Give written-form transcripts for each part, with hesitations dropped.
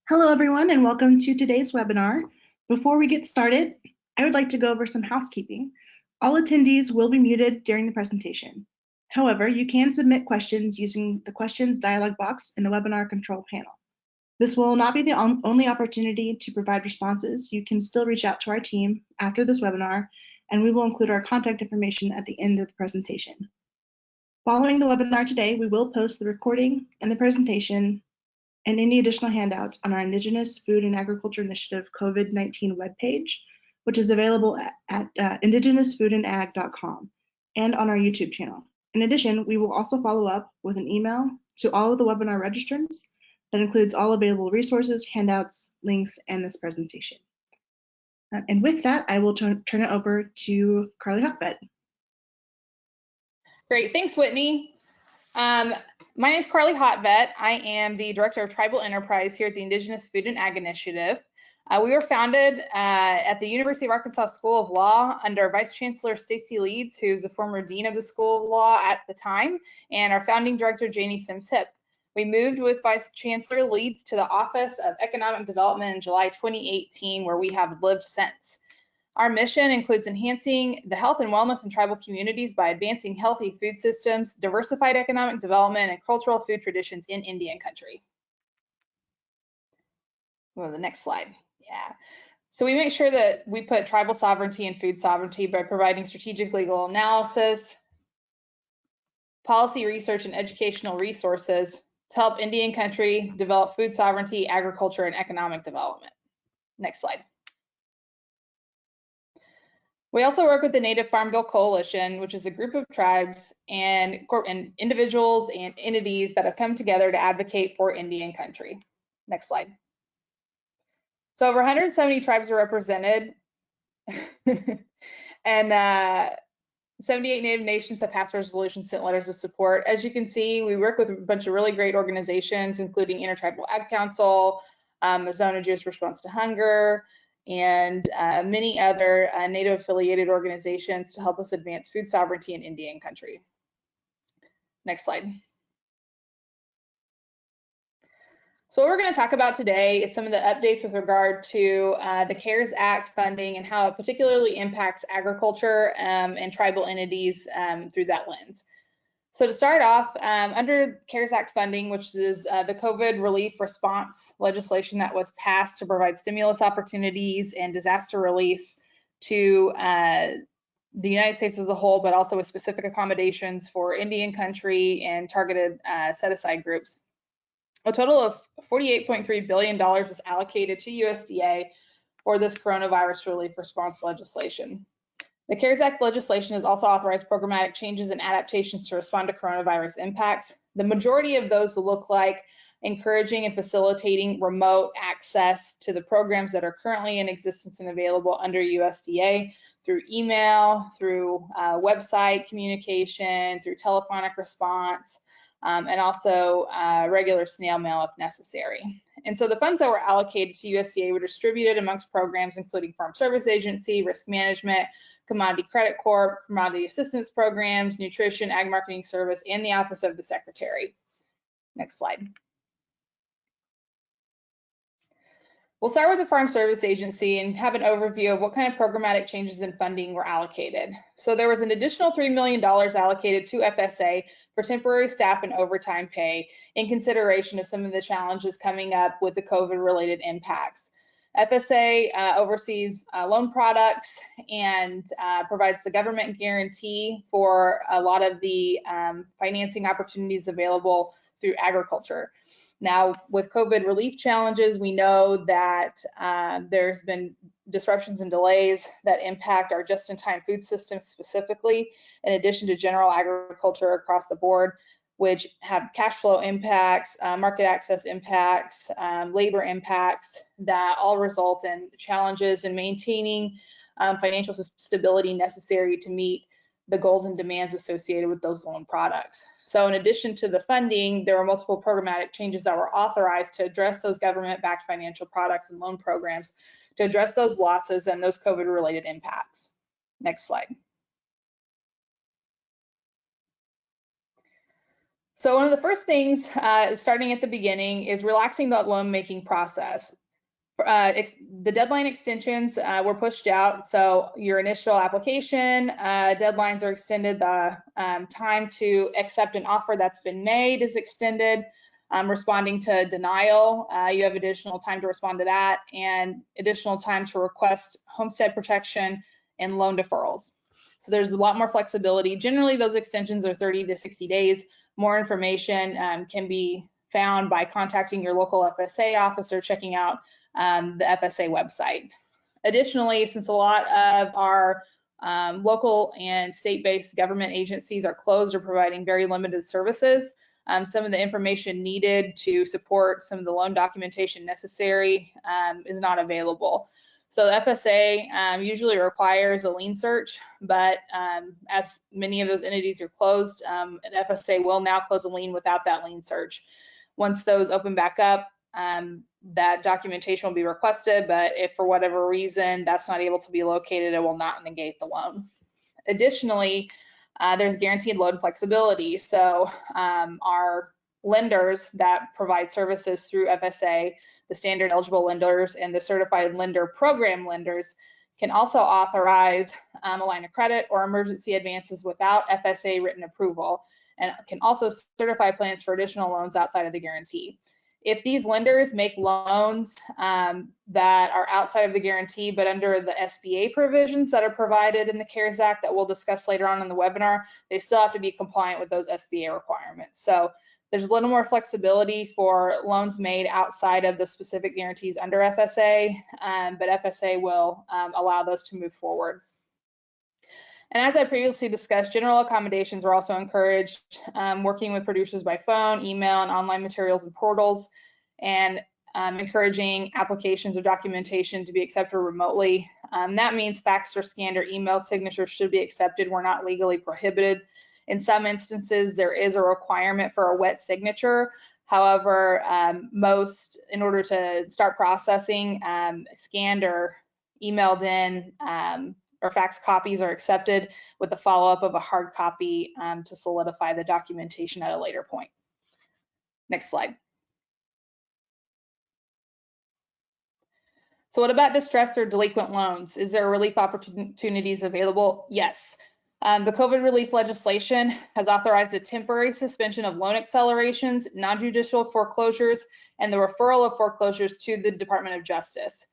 Hello, everyone, and welcome to today's webinar. Before we get started, I would like to go over some housekeeping. All attendees will be muted during the presentation. However, you can submit questions using the questions dialog box in the webinar control panel. This will not be the only opportunity to provide responses. You can still reach out to our team after this webinar, and we will include our contact information at the end of the presentation. Following the webinar today, we will post the recording and the presentation and any additional handouts on our Indigenous Food and Agriculture Initiative COVID-19 webpage, which is available at indigenousfoodandag.com and on our YouTube channel. In addition, we will also follow up with an email to all of the webinar registrants that includes all available resources, handouts, links, and this presentation. And with that, I will turn it over to Carly Hockvet. Great, thanks, Whitney. My name is Carly Hockvet. I am the Director of Tribal Enterprise here at the Indigenous Food and Ag Initiative. We were founded at the University of Arkansas School of Law under Vice Chancellor Stacy Leeds, who's the former Dean of the School of Law at the time, and our founding director, Janie Sims-Hip. We moved with Vice Chancellor Leeds to the Office of Economic Development in July 2018, where we have lived since. Our mission includes enhancing the health and wellness in tribal communities by advancing healthy food systems, diversified economic development, and cultural food traditions in Indian country. Go to the next slide. Yeah. So we make sure that we put tribal sovereignty and food sovereignty by providing strategic legal analysis, policy research, and educational resources to help Indian country develop food sovereignty, agriculture, and economic development. Next slide. We also work with the Native Farm Bill Coalition, which is a group of tribes and individuals and entities that have come together to advocate for Indian country. Next slide. So over 170 tribes are represented, and 78 Native nations have passed resolutions, sent letters of support. As you can see, we work with a bunch of really great organizations, including Intertribal Ag Council, Arizona Jewish Response to Hunger, and many other Native affiliated organizations to help us advance food sovereignty in Indian country. Next slide. So what we're going to talk about today is some of the updates with regard to the CARES Act funding and how it particularly impacts agriculture and tribal entities through that lens. So to start off, under CARES Act funding, which is the COVID relief response legislation that was passed to provide stimulus opportunities and disaster relief to the United States as a whole, but also with specific accommodations for Indian country and targeted set-aside groups. A total of $48.3 billion was allocated to USDA for this coronavirus relief response legislation. The CARES Act legislation has also authorized programmatic changes and adaptations to respond to coronavirus impacts. The majority of those look like encouraging and facilitating remote access to the programs that are currently in existence and available under USDA through email, through website communication, through telephonic response, and also regular snail mail if necessary. And so the funds that were allocated to USDA were distributed amongst programs including Farm Service Agency, Risk Management, Commodity Credit Corp, Commodity Assistance Programs, Nutrition, Ag Marketing Service, and the Office of the Secretary. Next slide. We'll start with the Farm Service Agency and have an overview of what kind of programmatic changes in funding were allocated. So there was an additional $3 million allocated to FSA for temporary staff and overtime pay in consideration of some of the challenges coming up with the COVID-related impacts. FSA oversees loan products and provides the government guarantee for a lot of the financing opportunities available through agriculture. Now, with COVID relief challenges, we know that there's been disruptions and delays that impact our just-in-time food systems specifically, in addition to general agriculture across the board, which have cash flow impacts, market access impacts, labor impacts that all result in challenges in maintaining financial stability necessary to meet the goals and demands associated with those loan products. So in addition to the funding, there were multiple programmatic changes that were authorized to address those government-backed financial products and loan programs to address those losses and those COVID-related impacts. Next slide. So one of the first things, starting at the beginning, is relaxing the loan making process. The deadline extensions were pushed out, so your initial application deadlines are extended. The time to accept an offer that's been made is extended. Responding to denial, you have additional time to respond to that, and additional time to request homestead protection and loan deferrals. So there's a lot more flexibility. Generally, those extensions are 30 to 60 days. More information can be found by contacting your local FSA office or checking out the FSA website. Additionally, since a lot of our local and state-based government agencies are closed or providing very limited services, some of the information needed to support some of the loan documentation necessary is not available. So the FSA usually requires a lien search, but as many of those entities are closed, the FSA will now close a lien without that lien search. Once those open back up, that documentation will be requested, but if for whatever reason that's not able to be located, it will not negate the loan. Additionally, there's guaranteed loan flexibility. So our lenders that provide services through FSA, the standard eligible lenders and the certified lender program lenders, can also authorize a line of credit or emergency advances without FSA written approval, and can also certify plans for additional loans outside of the guarantee. If these lenders make loans that are outside of the guarantee, but under the SBA provisions that are provided in the CARES Act that we'll discuss later on in the webinar, they still have to be compliant with those SBA requirements. So there's a little more flexibility for loans made outside of the specific guarantees under FSA, but FSA will allow those to move forward. And as I previously discussed, general accommodations are also encouraged, working with producers by phone, email, and online materials and portals, and encouraging applications or documentation to be accepted remotely. That means faxed or scanned or emailed signatures should be accepted. We're not legally prohibited. In some instances, there is a requirement for a wet signature. However, in order to start processing, scanned or emailed in or fax copies are accepted with the follow-up of a hard copy to solidify the documentation at a later point. Next slide. So what about distressed or delinquent loans? Is there relief opportunities available? Yes. The COVID relief legislation has authorized a temporary suspension of loan accelerations, non-judicial foreclosures, and the referral of foreclosures to the Department of Justice.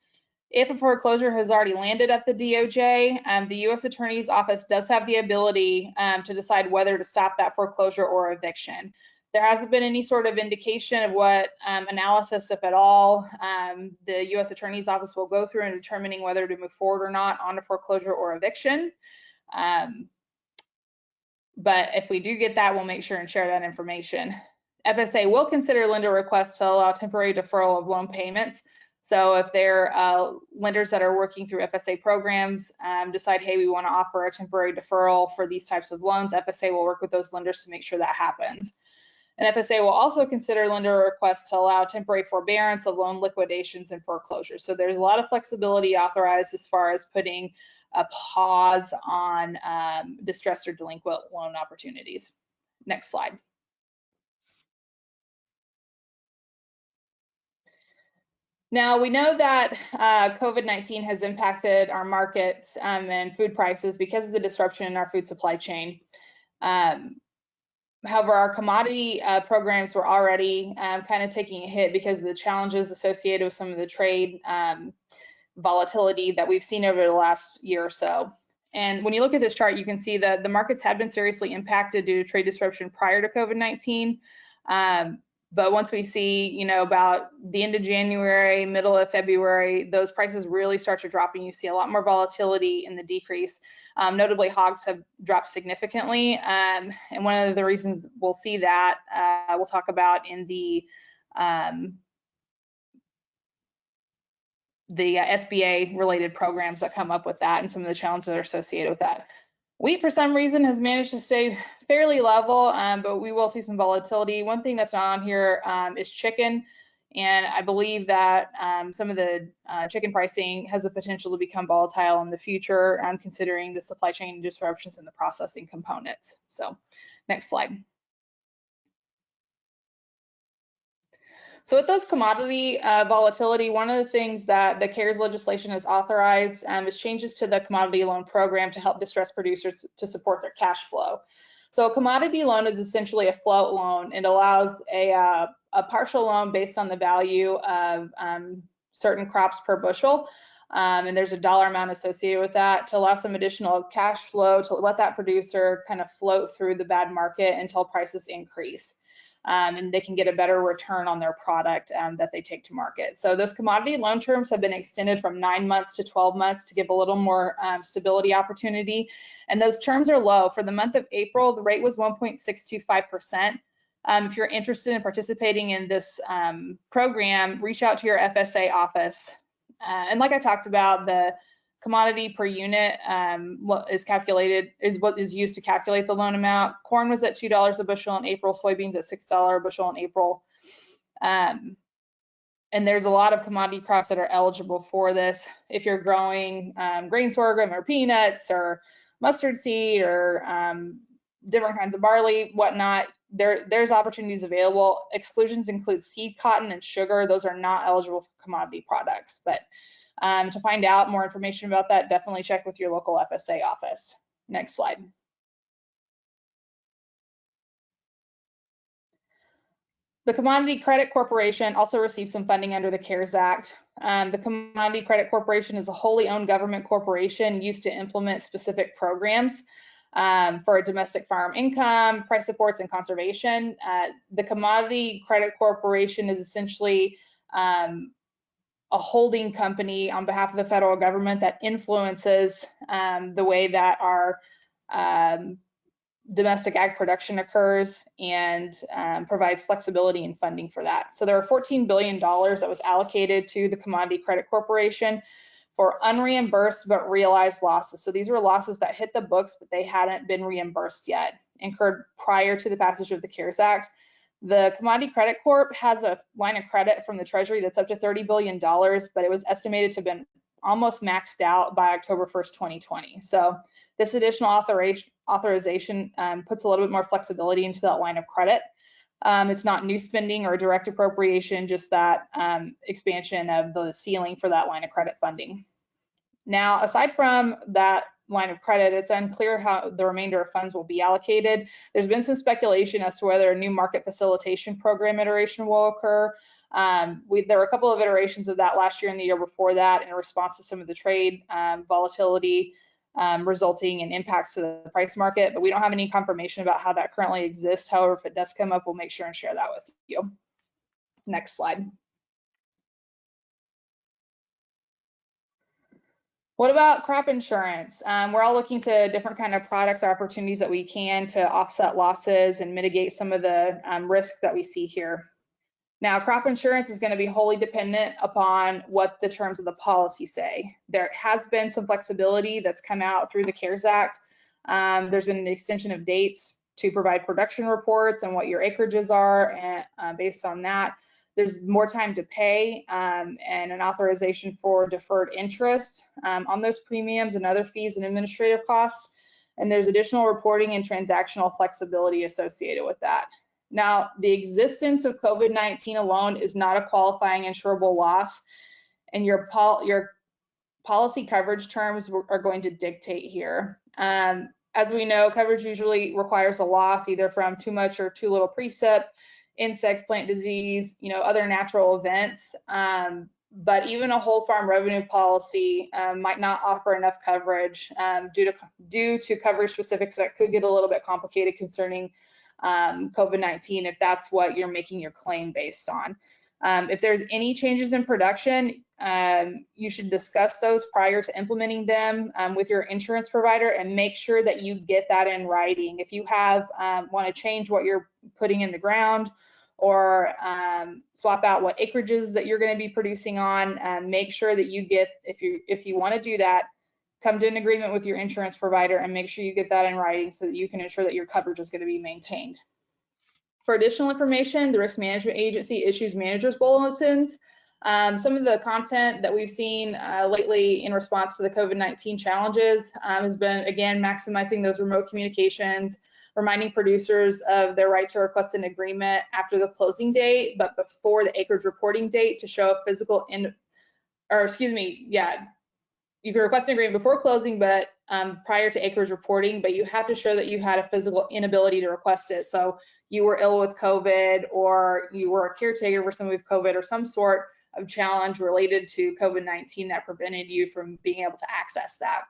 If a foreclosure has already landed at the DOJ, the U.S. Attorney's Office does have the ability to decide whether to stop that foreclosure or eviction. There hasn't been any sort of indication of what analysis, if at all, the U.S. Attorney's Office will go through in determining whether to move forward or not on a foreclosure or eviction. But if we do get that, we'll make sure and share that information. FSA will consider lender requests to allow temporary deferral of loan payments. So if they're lenders that are working through FSA programs decide, hey, we want to offer a temporary deferral for these types of loans, FSA will work with those lenders to make sure that happens. And FSA will also consider lender requests to allow temporary forbearance of loan liquidations and foreclosures. So there's a lot of flexibility authorized as far as putting a pause on distressed or delinquent loan opportunities. Next slide. Now, we know that COVID-19 has impacted our markets and food prices because of the disruption in our food supply chain. However, our commodity programs were already kind of taking a hit because of the challenges associated with some of the trade volatility that we've seen over the last year or so. And when you look at this chart, you can see that the markets have been seriously impacted due to trade disruption prior to COVID-19. But once we see, about the end of January, middle of February, those prices really start to drop and you see a lot more volatility in the decrease. Notably, hogs have dropped significantly. And one of the reasons we'll see that, we'll talk about in the SBA related programs that come up with that and some of the challenges that are associated with that. Wheat, for some reason, has managed to stay fairly level, but we will see some volatility. One thing that's not on here is chicken, and I believe that some of the chicken pricing has the potential to become volatile in the future, considering the supply chain disruptions and the processing components. So, next slide. So with those commodity volatility, one of the things that the CARES legislation has authorized is changes to the commodity loan program to help distressed producers to support their cash flow. So a commodity loan is essentially a float loan. It allows a partial loan based on the value of certain crops per bushel. And there's a dollar amount associated with that to allow some additional cash flow to let that producer kind of float through the bad market until prices increase. And they can get a better return on their product that they take to market. So those commodity loan terms have been extended from 9 months to 12 months to give a little more stability opportunity. And those terms are low. For the month of April, the rate was 1.625%. If you're interested in participating in this program, reach out to your FSA office. And like I talked about, the commodity per unit what is used to calculate the loan amount. Corn was at $2 a bushel in April, soybeans at $6 a bushel in April. And there's a lot of commodity crops that are eligible for this. If you're growing grain sorghum or peanuts or mustard seed or different kinds of barley, whatnot, there's opportunities available. Exclusions include seed cotton and sugar. Those are not eligible for commodity products. But to find out more information about that, definitely check with your local FSA office. Next slide. The Commodity Credit Corporation also received some funding under the CARES Act. The Commodity Credit Corporation is a wholly owned government corporation used to implement specific programs for domestic farm income, price supports, and conservation. The Commodity Credit Corporation is essentially a holding company on behalf of the federal government that influences the way that our domestic ag production occurs and provides flexibility and funding for that. So there are $14 billion that was allocated to the Commodity Credit Corporation for unreimbursed but realized losses. So these were losses that hit the books, but they hadn't been reimbursed yet, incurred prior to the passage of the CARES Act. The Commodity Credit Corp has a line of credit from the Treasury that's up to $30 billion, but it was estimated to have been almost maxed out by October 1st, 2020. So this additional authorization puts a little bit more flexibility into that line of credit. It's not new spending or direct appropriation, just that expansion of the ceiling for that line of credit funding. Now, aside from that line of credit, it's unclear how the remainder of funds will be allocated. There's been some speculation as to whether a new market facilitation program iteration will occur. There were a couple of iterations of that last year and the year before that in response to some of the trade volatility resulting in impacts to the price market, but we don't have any confirmation about how that currently exists. However, if it does come up, we'll make sure and share that with you. Next slide. What about crop insurance? We're all looking to different kind of products or opportunities that we can to offset losses and mitigate some of the risks that we see here. Now, crop insurance is going to be wholly dependent upon what the terms of the policy say. There has been some flexibility that's come out through the CARES Act. There's been an extension of dates to provide production reports and what your acreages are, and based on that, there's more time to pay and an authorization for deferred interest on those premiums and other fees and administrative costs. And there's additional reporting and transactional flexibility associated with that. Now, the existence of COVID-19 alone is not a qualifying insurable loss, and your policy coverage terms are going to dictate here. As we know, coverage usually requires a loss either from too much or too little precip, insects, plant disease, other natural events. But even a whole farm revenue policy might not offer enough coverage due to coverage specifics that could get a little bit complicated concerning COVID-19 if that's what you're making your claim based on. If there's any changes in production, you should discuss those prior to implementing them with your insurance provider and make sure that you get that in writing. If you want to change what you're putting in the ground or swap out what acreages that you're going to be producing on, make sure that you get, if you want to do that, come to an agreement with your insurance provider and make sure you get that in writing so that you can ensure that your coverage is going to be maintained. For additional information, the Risk Management Agency issues managers bulletins. Some of the content that we've seen lately in response to the COVID-19 challenges has been, again, maximizing those remote communications, reminding producers of their right to request an agreement after the closing date, but before the acreage reporting date to show a physical you can request an agreement before closing, but prior to acreage reporting, but you have to show that you had a physical inability to request it. So you were ill with COVID, or you were a caretaker for someone with COVID, or some sort of challenge related to COVID-19 that prevented you from being able to access that.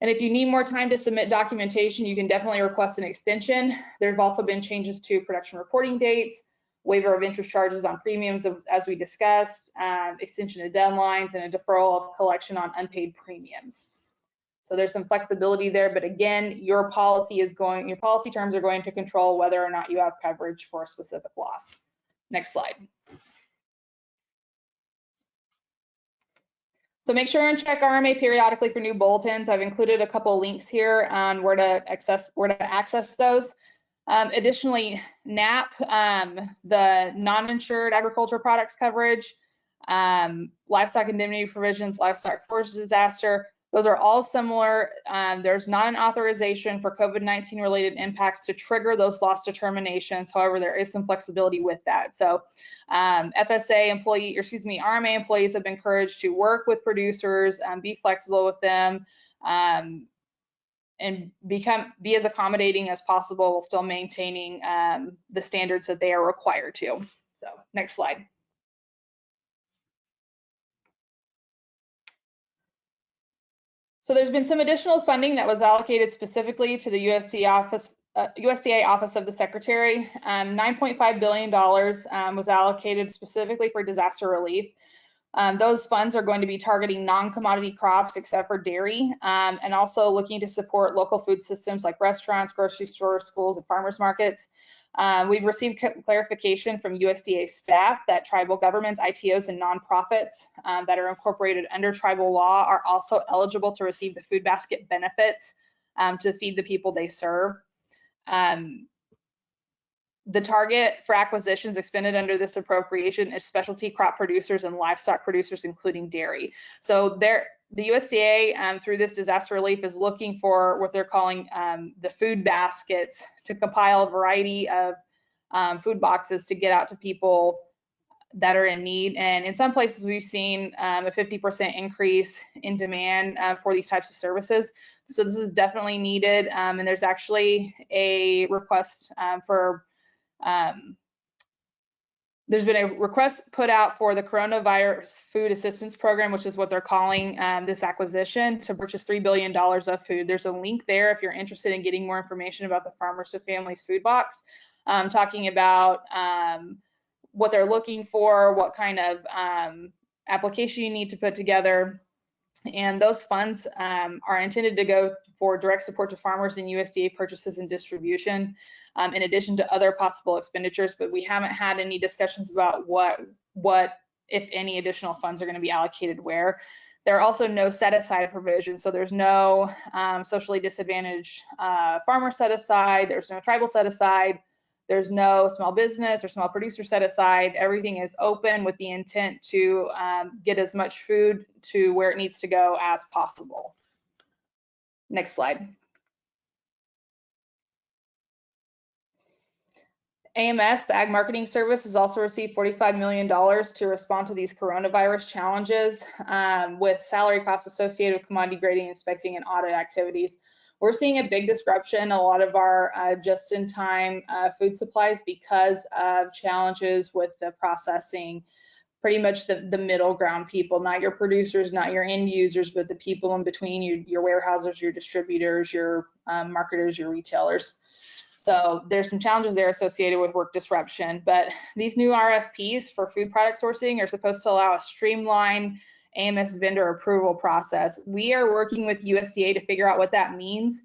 And if you need more time to submit documentation, you can definitely request an extension. There have also been changes to production reporting dates, waiver of interest charges on premiums, as we discussed, extension of deadlines, and a deferral of collection on unpaid premiums. So there's some flexibility there, but again, your policy terms are going to control whether or not you have coverage for a specific loss. Next slide. So make sure and check RMA periodically for new bulletins. I've included a couple links here on where to access those. Additionally, NAP, the non-insured agricultural products coverage, livestock indemnity provisions, livestock forage disaster, those are all similar. There's not an authorization for COVID-19 related impacts to trigger those loss determinations. However, there is some flexibility with that. So RMA employees have been encouraged to work with producers, be flexible with them, and be as accommodating as possible while still maintaining the standards that they are required to. So next slide. So there's been some additional funding that was allocated specifically to the USDA Office of the Secretary. $9.5 billion was allocated specifically for disaster relief. Those funds are going to be targeting non-commodity crops except for dairy, and also looking to support local food systems like restaurants, grocery stores, schools, and farmers markets. We've received clarification from USDA staff that tribal governments, ITOs, and nonprofits that are incorporated under tribal law are also eligible to receive the food basket benefits to feed the people they serve. The target for acquisitions expended under this appropriation is specialty crop producers and livestock producers, including dairy. So the USDA, through this disaster relief, is looking for what they're calling the food baskets to compile a variety of food boxes to get out to people that are in need. And in some places, we've seen a 50% increase in demand for these types of services. So this is definitely needed. And there's actually a request there's been a request put out for the Coronavirus Food Assistance Program, which is what they're calling this acquisition, to purchase $3 billion of food. There's a link there if you're interested in getting more information about the Farmers to Families Food Box, talking about what they're looking for, what kind of application you need to put together. And those funds are intended to go for direct support to farmers in USDA purchases and distribution, in addition to other possible expenditures, but we haven't had any discussions about what, if any, additional funds are going to be allocated where. There are also no set-aside provisions, so there's no socially disadvantaged farmer set-aside, there's no tribal set-aside, there's no small business or small producer set-aside. Everything is open with the intent to get as much food to where it needs to go as possible. Next slide. AMS, the Ag Marketing Service, has also received $45 million to respond to these coronavirus challenges with salary costs associated with commodity grading, inspecting, and audit activities. We're seeing a big disruption in a lot of our just-in-time food supplies because of challenges with the processing, pretty much the middle ground people, not your producers, not your end users, but the people in between, your warehouses, your distributors, your marketers, your retailers. So there's some challenges there associated with work disruption, but these new RFPs for food product sourcing are supposed to allow a streamlined AMS vendor approval process. We are working with USDA to figure out what that means,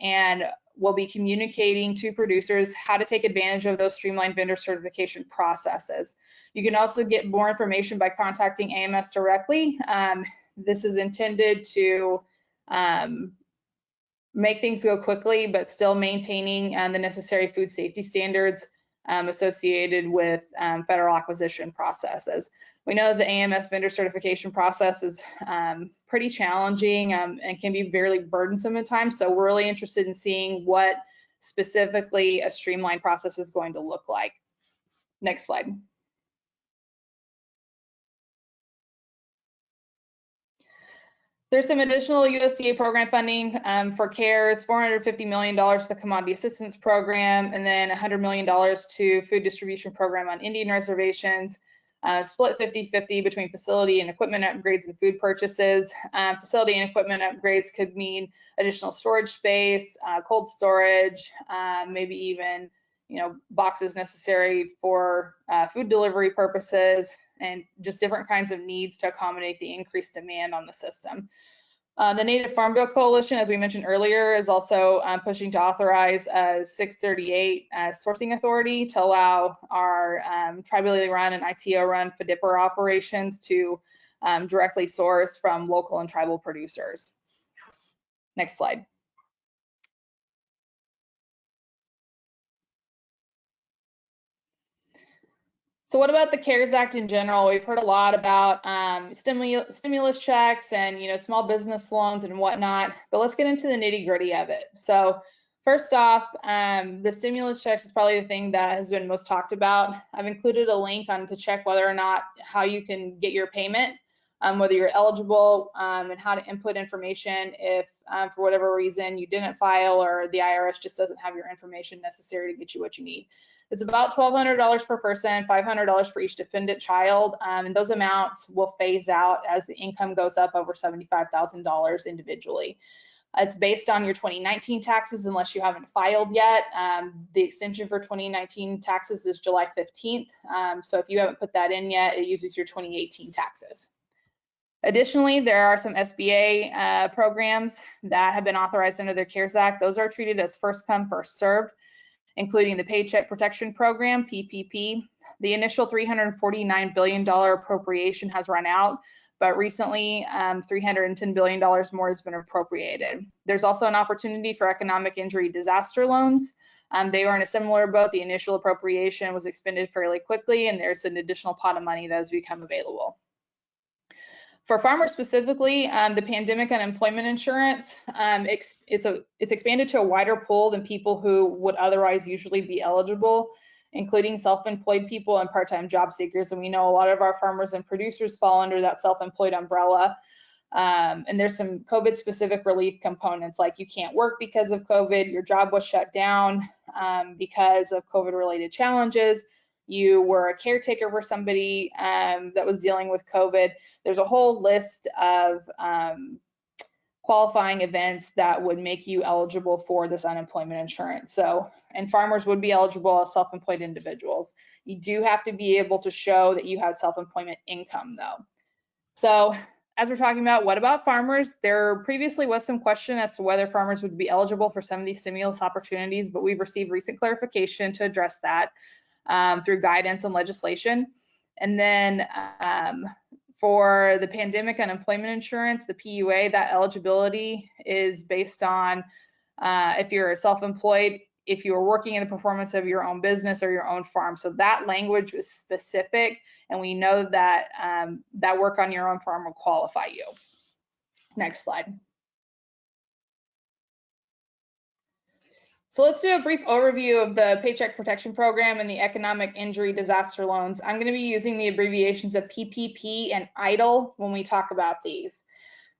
and we'll be communicating to producers how to take advantage of those streamlined vendor certification processes. You can also get more information by contacting AMS directly. This is intended to make things go quickly, but still maintaining the necessary food safety standards associated with federal acquisition processes. We know the AMS vendor certification process is pretty challenging and can be very burdensome at times. So we're really interested in seeing what specifically a streamlined process is going to look like. Next slide. There's some additional USDA program funding for CARES, $450 million to the Commodity Assistance Program, and then $100 million to Food Distribution Program on Indian reservations, split 50-50 between facility and equipment upgrades and food purchases. Facility and equipment upgrades could mean additional storage space, cold storage, maybe even boxes necessary for food delivery purposes, and just different kinds of needs to accommodate the increased demand on the system. The Native Farm Bill Coalition, as we mentioned earlier, is also pushing to authorize a 638 sourcing authority to allow our tribally run and ITO run FDIPR operations to directly source from local and tribal producers. Next slide. So what about the CARES Act in general? We've heard a lot about stimulus checks and small business loans and whatnot, but let's get into the nitty-gritty of it. So first off, the stimulus checks is probably the thing that has been most talked about. I've included a link to check whether or not how you can get your payment, whether you're eligible, and how to input information if for whatever reason you didn't file or the IRS just doesn't have your information necessary to get you what you need. It's about $1,200 per person, $500 for each dependent child, and those amounts will phase out as the income goes up over $75,000 individually. It's based on your 2019 taxes unless you haven't filed yet. The extension for 2019 taxes is July 15th, so if you haven't put that in yet, it uses your 2018 taxes. Additionally, there are some SBA programs that have been authorized under the CARES Act. Those are treated as first come, first served, including the Paycheck Protection Program, PPP. The initial $349 billion appropriation has run out, but recently $310 billion more has been appropriated. There's also an opportunity for economic injury disaster loans. They are in a similar boat. The initial appropriation was expended fairly quickly, and there's an additional pot of money that has become available. For farmers specifically, the pandemic unemployment insurance, it's expanded to a wider pool than people who would otherwise usually be eligible, including self-employed people and part-time job seekers. And we know a lot of our farmers and producers fall under that self-employed umbrella. And there's some COVID-specific relief components, like you can't work because of COVID, your job was shut down because of COVID-related challenges. You were a caretaker for somebody that was dealing with COVID. There's a whole list of qualifying events that would make you eligible for this unemployment insurance. So, and farmers would be eligible as self-employed individuals. You do have to be able to show that you had self-employment income though. So as we're talking about, what about farmers? There previously was some question as to whether farmers would be eligible for some of these stimulus opportunities, but we've received recent clarification to address that through guidance and legislation. And then for the pandemic unemployment insurance, the PUA, that eligibility is based on if you're self-employed, if you are working in the performance of your own business or your own farm. So that language was specific, and we know that that work on your own farm will qualify you. Next slide. So let's do a brief overview of the Paycheck Protection Program and the Economic Injury Disaster Loans. I'm going to be using the abbreviations of PPP and EIDL when we talk about these.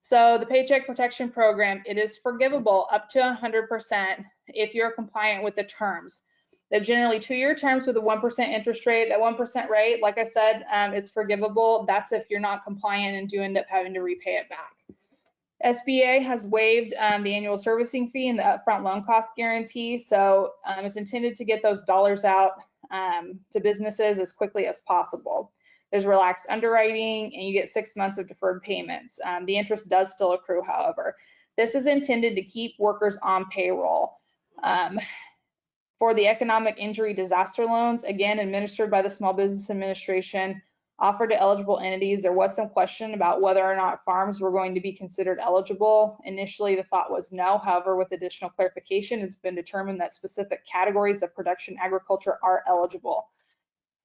So the Paycheck Protection Program, it is forgivable up to 100% if you're compliant with the terms. They're generally 2-year terms with a 1% interest rate. That 1% rate, like I said, it's forgivable. That's if you're not compliant and do end up having to repay it back. SBA has waived the annual servicing fee and the upfront loan cost guarantee. So it's intended to get those dollars out to businesses as quickly as possible. There's relaxed underwriting, and you get 6 months of deferred payments. The interest does still accrue, however. This is intended to keep workers on payroll. For the economic injury disaster loans, again, administered by the Small Business Administration, offered to eligible entities, there was some question about whether or not farms were going to be considered eligible. Initially, the thought was no. However, with additional clarification, it's been determined that specific categories of production agriculture are eligible.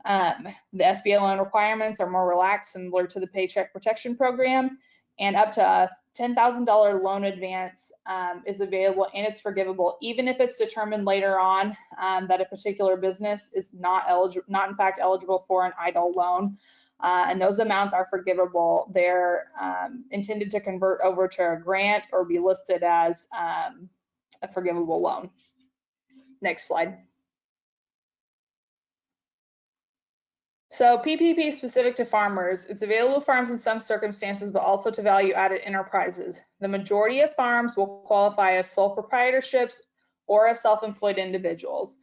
The SBA loan requirements are more relaxed, similar to the Paycheck Protection Program, and up to a $10,000 loan advance is available, and it's forgivable, even if it's determined later on that a particular business is not in fact eligible for an EIDL loan. And those amounts are forgivable. They're intended to convert over to a grant or be listed as a forgivable loan. Next slide. So PPP specific to farmers. It's available to farms in some circumstances, but also to value-added enterprises. The majority of farms will qualify as sole proprietorships or as self-employed individuals.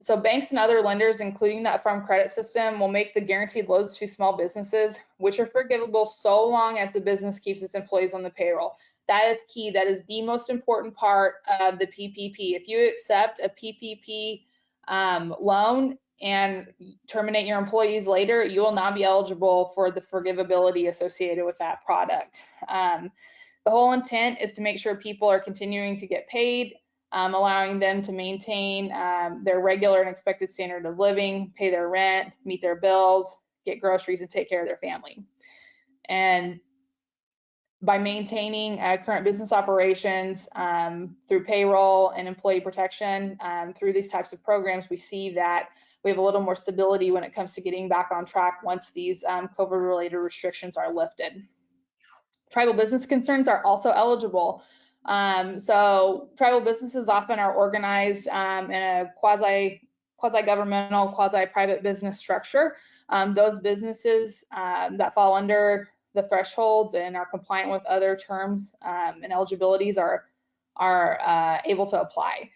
So banks and other lenders, including that farm credit system, will make the guaranteed loans to small businesses, which are forgivable so long as the business keeps its employees on the payroll. That is key. That is the most important part of the PPP. If you accept a PPP loan and terminate your employees later, you will not be eligible for the forgivability associated with that product. The whole intent is to make sure people are continuing to get paid, allowing them to maintain their regular and expected standard of living, pay their rent, meet their bills, get groceries, and take care of their family. And by maintaining current business operations through payroll and employee protection through these types of programs, we see that we have a little more stability when it comes to getting back on track once these COVID-related restrictions are lifted. Tribal business concerns are also eligible. So tribal businesses often are organized in a quasi-governmental, quasi-private business structure. Those businesses that fall under the thresholds and are compliant with other terms and eligibilities are able to apply.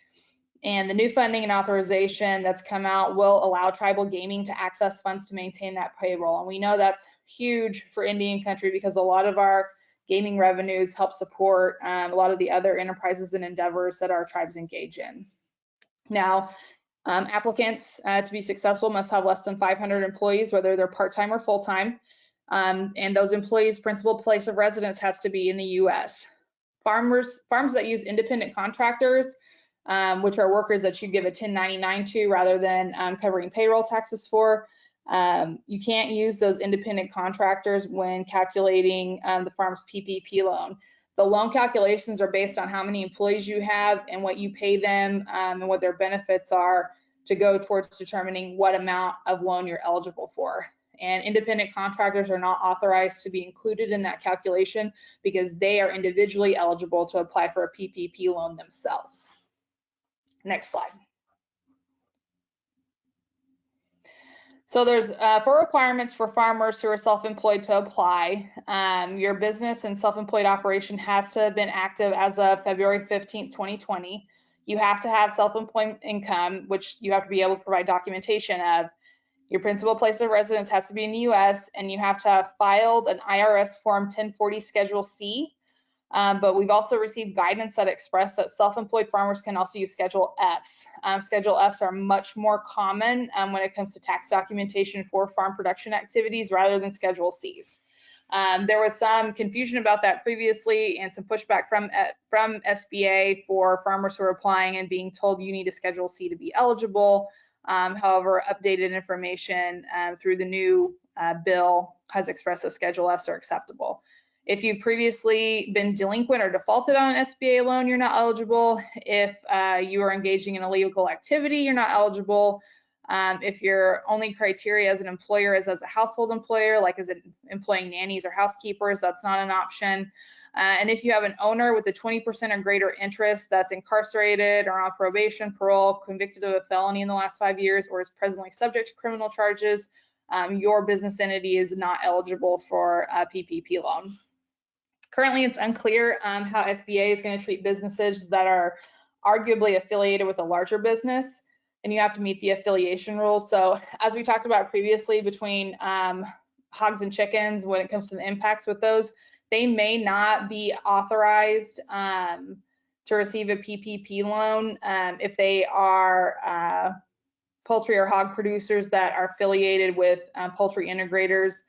And the new funding and authorization that's come out will allow tribal gaming to access funds to maintain that payroll. And we know that's huge for Indian country because a lot of our gaming revenues help support a lot of the other enterprises and endeavors that our tribes engage in. Now, applicants to be successful must have less than 500 employees, whether they're part-time or full-time. And those employees' principal place of residence has to be in the U.S. Farms that use independent contractors, which are workers that you give a 1099 to rather than covering payroll taxes for, you can't use those independent contractors when calculating the farm's PPP loan. The loan calculations are based on how many employees you have and what you pay them and what their benefits are to go towards determining what amount of loan you're eligible for. And independent contractors are not authorized to be included in that calculation because they are individually eligible to apply for a PPP loan themselves. Next slide. So there's 4 requirements for farmers who are self-employed to apply. Your business and self-employed operation has to have been active as of February 15th, 2020. You have to have self-employed income, which you have to be able to provide documentation of. Your principal place of residence has to be in the U.S., and you have to have filed an IRS Form 1040 Schedule C. But we've also received guidance that express that self-employed farmers can also use Schedule Fs. Schedule Fs are much more common when it comes to tax documentation for farm production activities rather than Schedule Cs. There was some confusion about that previously and some pushback from SBA for farmers who are applying and being told you need a Schedule C to be eligible. However, updated information through the new bill has expressed that Schedule Fs are acceptable. If you've previously been delinquent or defaulted on an SBA loan, you're not eligible. If you are engaging in illegal activity, you're not eligible. If your only criteria as an employer is as a household employer, like as employing nannies or housekeepers, that's not an option. And if you have an owner with a 20% or greater interest that's incarcerated or on probation, parole, convicted of a felony in the last 5 years, or is presently subject to criminal charges, your business entity is not eligible for a PPP loan. Currently, it's unclear how SBA is going to treat businesses that are arguably affiliated with a larger business, and you have to meet the affiliation rules. So as we talked about previously between hogs and chickens, when it comes to the impacts with those, they may not be authorized to receive a PPP loan if they are poultry or hog producers that are affiliated with poultry integrators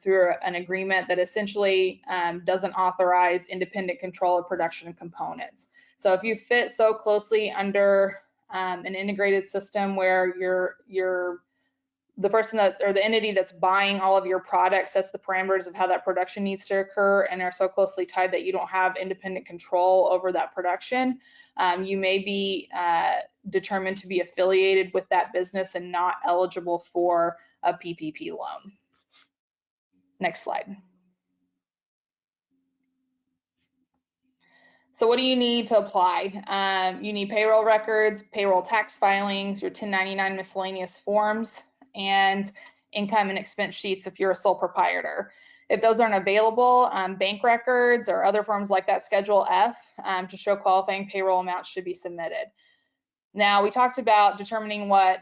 through an agreement that essentially doesn't authorize independent control of production and components. So if you fit so closely under an integrated system where you're the person that, or the entity that's buying all of your products sets the parameters of how that production needs to occur and are so closely tied that you don't have independent control over that production, you may be determined to be affiliated with that business and not eligible for a PPP loan. Next slide. So what do you need to apply? You need payroll records, payroll tax filings, your 1099 miscellaneous forms, and income and expense sheets if you're a sole proprietor. If those aren't available, bank records or other forms like that Schedule F to show qualifying payroll amounts should be submitted. Now, we talked about determining what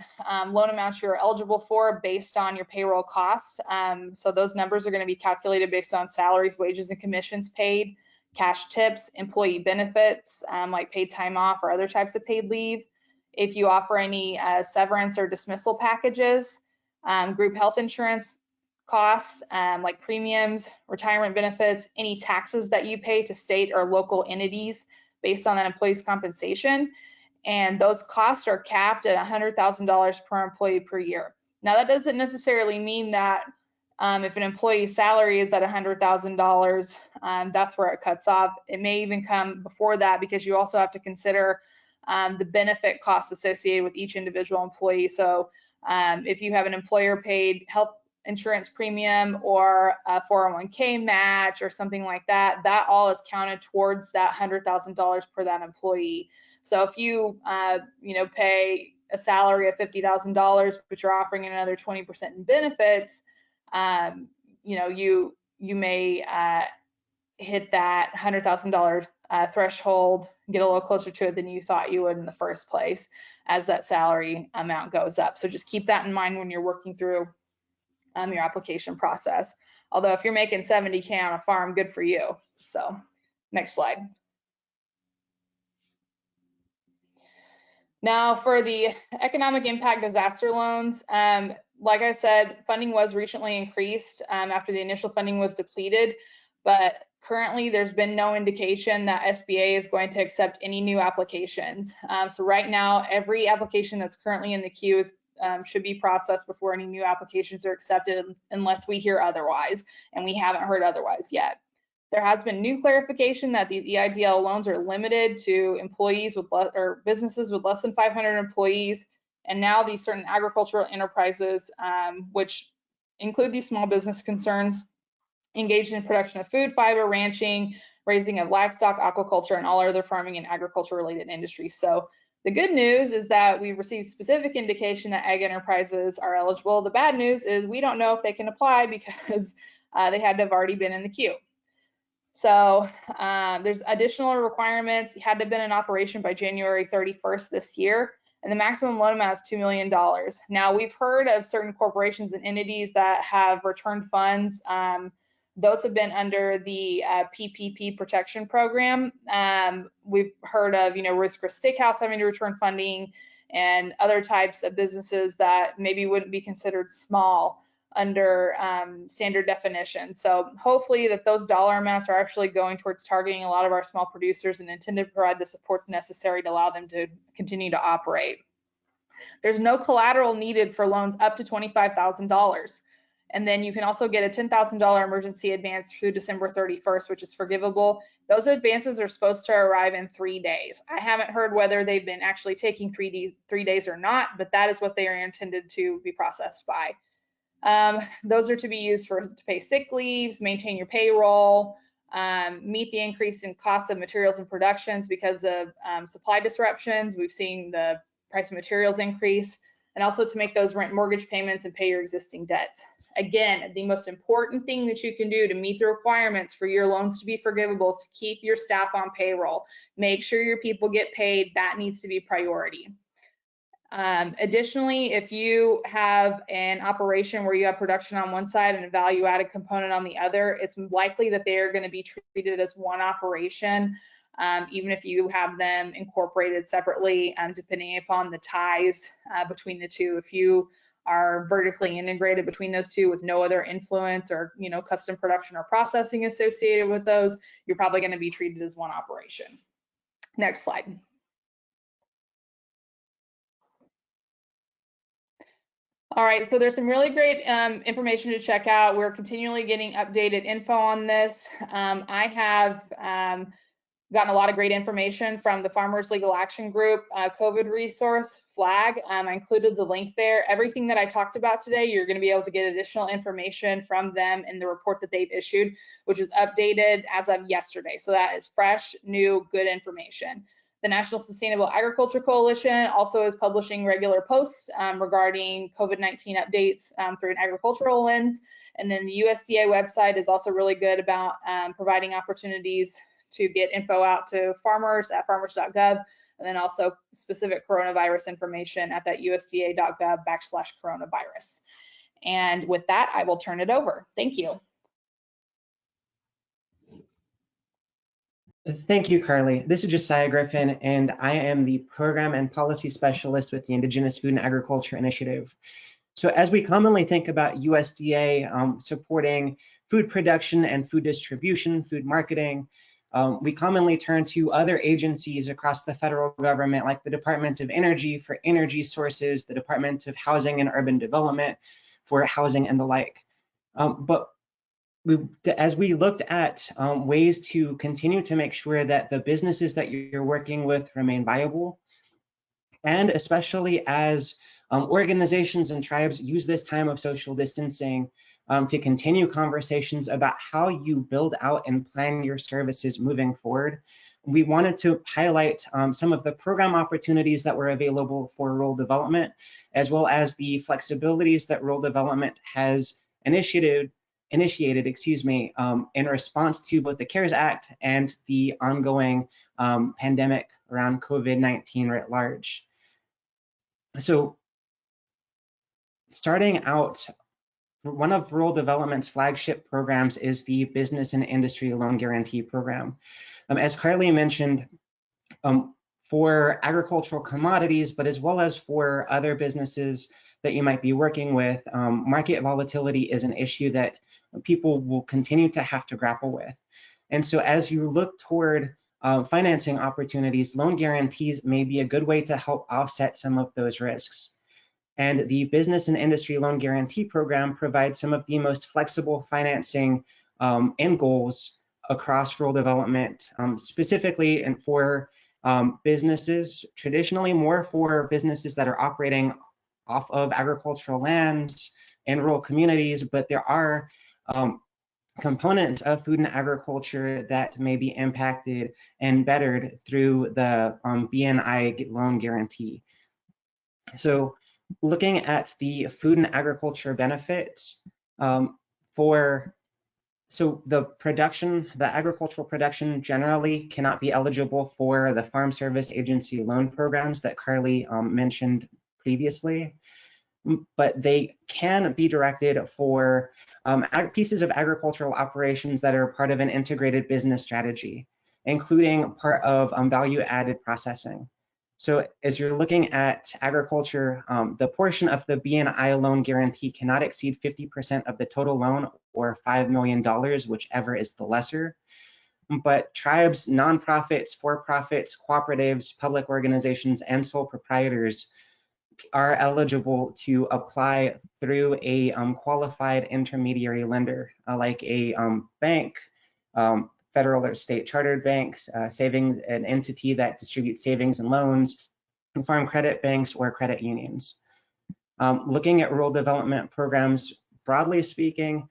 loan amounts you're eligible for based on your payroll costs. So those numbers are going to be calculated based on salaries, wages, and commissions paid, cash tips, employee benefits like paid time off or other types of paid leave. If you offer any severance or dismissal packages, group health insurance costs like premiums, retirement benefits, any taxes that you pay to state or local entities based on that employee's compensation. And those costs are capped at $100,000 per employee per year. Now, that doesn't necessarily mean that if an employee's salary is at $100,000, that's where it cuts off. It may even come before that because you also have to consider the benefit costs associated with each individual employee. So if you have an employer paid health insurance premium or a 401k match or something like that, that all is counted towards that $100,000 per that employee. So if you, pay a salary of $50,000, but you're offering another 20% in benefits, you may hit that $100,000 threshold, get a little closer to it than you thought you would in the first place as that salary amount goes up. So just keep that in mind when you're working through your application process. Although if you're making 70K on a farm, good for you. So next slide. Now for the economic impact disaster loans, like I said, funding was recently increased after the initial funding was depleted, but currently there's been no indication that SBA is going to accept any new applications. So right now, every application that's currently in the queue is, should be processed before any new applications are accepted unless we hear otherwise, and we haven't heard otherwise yet. There has been new clarification that these EIDL loans are limited to employees with or businesses with less than 500 employees, and now these certain agricultural enterprises, which include these small business concerns, engaged in production of food, fiber, ranching, raising of livestock, aquaculture, and all other farming and agriculture related industries. So the good news is that we've received specific indication that ag enterprises are eligible. The bad news is we don't know if they can apply because they had to have already been in the queue. So there's additional requirements. You had to have been in operation by January 31st this year, and the maximum loan amount is $2 million. Now, we've heard of certain corporations and entities that have returned funds. Those have been under the PPP protection program. We've heard of, Risk Chris Steakhouse having to return funding and other types of businesses that maybe wouldn't be considered small under standard definition. So hopefully that those dollar amounts are actually going towards targeting a lot of our small producers and intended to provide the supports necessary to allow them to continue to operate. There's no collateral needed for loans up to $25,000. And then you can also get a $10,000 emergency advance through December 31st, which is forgivable. Those advances are supposed to arrive in 3 days. I haven't heard whether they've been actually taking 3 days or not, but that is what they are intended to be processed by. Those are to be used to pay sick leaves, maintain your payroll, meet the increase in cost of materials and productions because of supply disruptions. We've seen the price of materials increase, and also to make those rent mortgage payments and pay your existing debts. Again, the most important thing that you can do to meet the requirements for your loans to be forgivable is to keep your staff on payroll. Make sure your people get paid. That needs to be priority. Additionally, if you have an operation where you have production on one side and a value-added component on the other, it's likely that they are going to be treated as one operation, even if you have them incorporated separately, depending upon the ties between the two. If you are vertically integrated between those two with no other influence or custom production or processing associated with those, you're probably going to be treated as one operation. Next slide. All right, so there's some really great information to check out. We're continually getting updated info on this. I have gotten a lot of great information from the Farmers Legal Action Group COVID resource flag. I included the link there. Everything that I talked about today, you're going to be able to get additional information from them in the report that they've issued, which is updated as of yesterday. So that is fresh, new, good information. The National Sustainable Agriculture Coalition also is publishing regular posts regarding COVID-19 updates through an agricultural lens. And then the USDA website is also really good about providing opportunities to get info out to farmers at farmers.gov, and then also specific coronavirus information at that usda.gov/coronavirus. And with that, I will turn it over. Thank you. Thank you, Carly. This is Josiah Griffin, and I am the Program and Policy Specialist with the Indigenous Food and Agriculture Initiative. So as we commonly think about USDA supporting food production and food distribution, food marketing, we commonly turn to other agencies across the federal government, like the Department of Energy for energy sources, the Department of Housing and Urban Development for housing and the like. But as we looked at ways to continue to make sure that the businesses that you're working with remain viable, and especially as organizations and tribes use this time of social distancing to continue conversations about how you build out and plan your services moving forward, we wanted to highlight some of the program opportunities that were available for rural development, as well as the flexibilities that rural development has initiated, in response to both the CARES Act and the ongoing pandemic around COVID-19 writ large. So starting out, one of rural development's flagship programs is the Business and Industry Loan Guarantee Program. As Carly mentioned, for agricultural commodities, but as well as for other businesses that you might be working with, market volatility is an issue that people will continue to have to grapple with. And so as you look toward financing opportunities, loan guarantees may be a good way to help offset some of those risks. And the Business and Industry Loan Guarantee Program provides some of the most flexible financing end goals across rural development, specifically and for businesses, traditionally more for businesses that are operating off of agricultural lands in rural communities, but there are components of food and agriculture that may be impacted and bettered through the BNI loan guarantee. So looking at the food and agriculture benefits the agricultural production generally cannot be eligible for the Farm Service Agency loan programs that Carly mentioned previously, but they can be directed for pieces of agricultural operations that are part of an integrated business strategy, including part of value-added processing. So as you're looking at agriculture, the portion of the BNI loan guarantee cannot exceed 50% of the total loan, or $5 million, whichever is the lesser. But tribes, nonprofits, for-profits, cooperatives, public organizations, and sole proprietors are eligible to apply through a qualified intermediary lender, like a bank, federal or state chartered banks, savings, an entity that distributes savings and loans, and farm credit banks or credit unions. Looking at rural development programs, broadly speaking,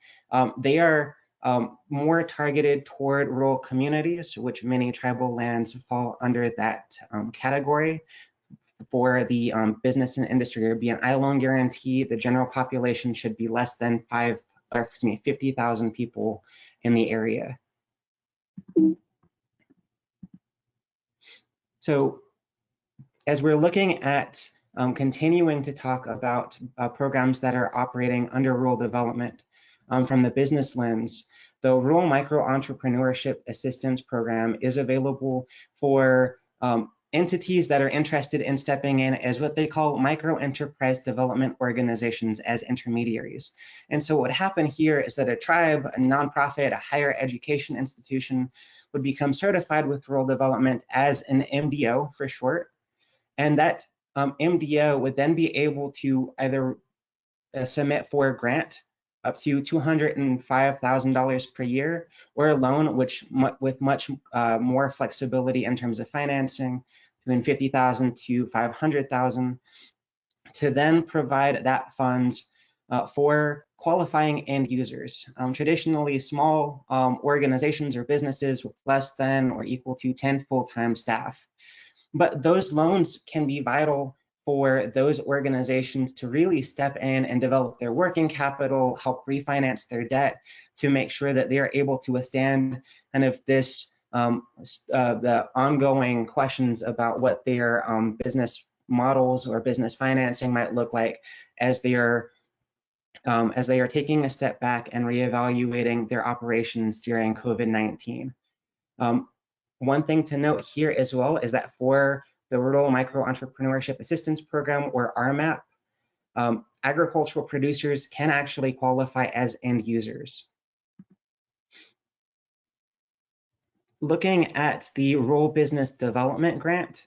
they are more targeted toward rural communities, which many tribal lands fall under that category. For the Business and Industry or BNI loan guarantee, the general population should be less than 50,000 people in the area. So as we're looking at continuing to talk about programs that are operating under rural development from the business lens, the Rural Micro Entrepreneurship Assistance Program is available for entities that are interested in stepping in as what they call micro enterprise development organizations as intermediaries. And so what would happen here is that a tribe, a nonprofit, a higher education institution would become certified with rural development as an MDO for short. And that MDO would then be able to either submit for a grant up to $205,000 per year, or a loan with much more flexibility in terms of financing, between $50,000 to $500,000, to then provide that funds for qualifying end users. Traditionally, small organizations or businesses with less than or equal to 10 full-time staff. But those loans can be vital for those organizations to really step in and develop their working capital, help refinance their debt to make sure that they are able to withstand kind of this, the ongoing questions about what their business models or business financing might look like as they are taking a step back and reevaluating their operations during COVID-19. One thing to note here as well is that for the Rural Micro Entrepreneurship Assistance Program, or RMAP, agricultural producers can actually qualify as end users. Looking at the Rural Business Development Grant,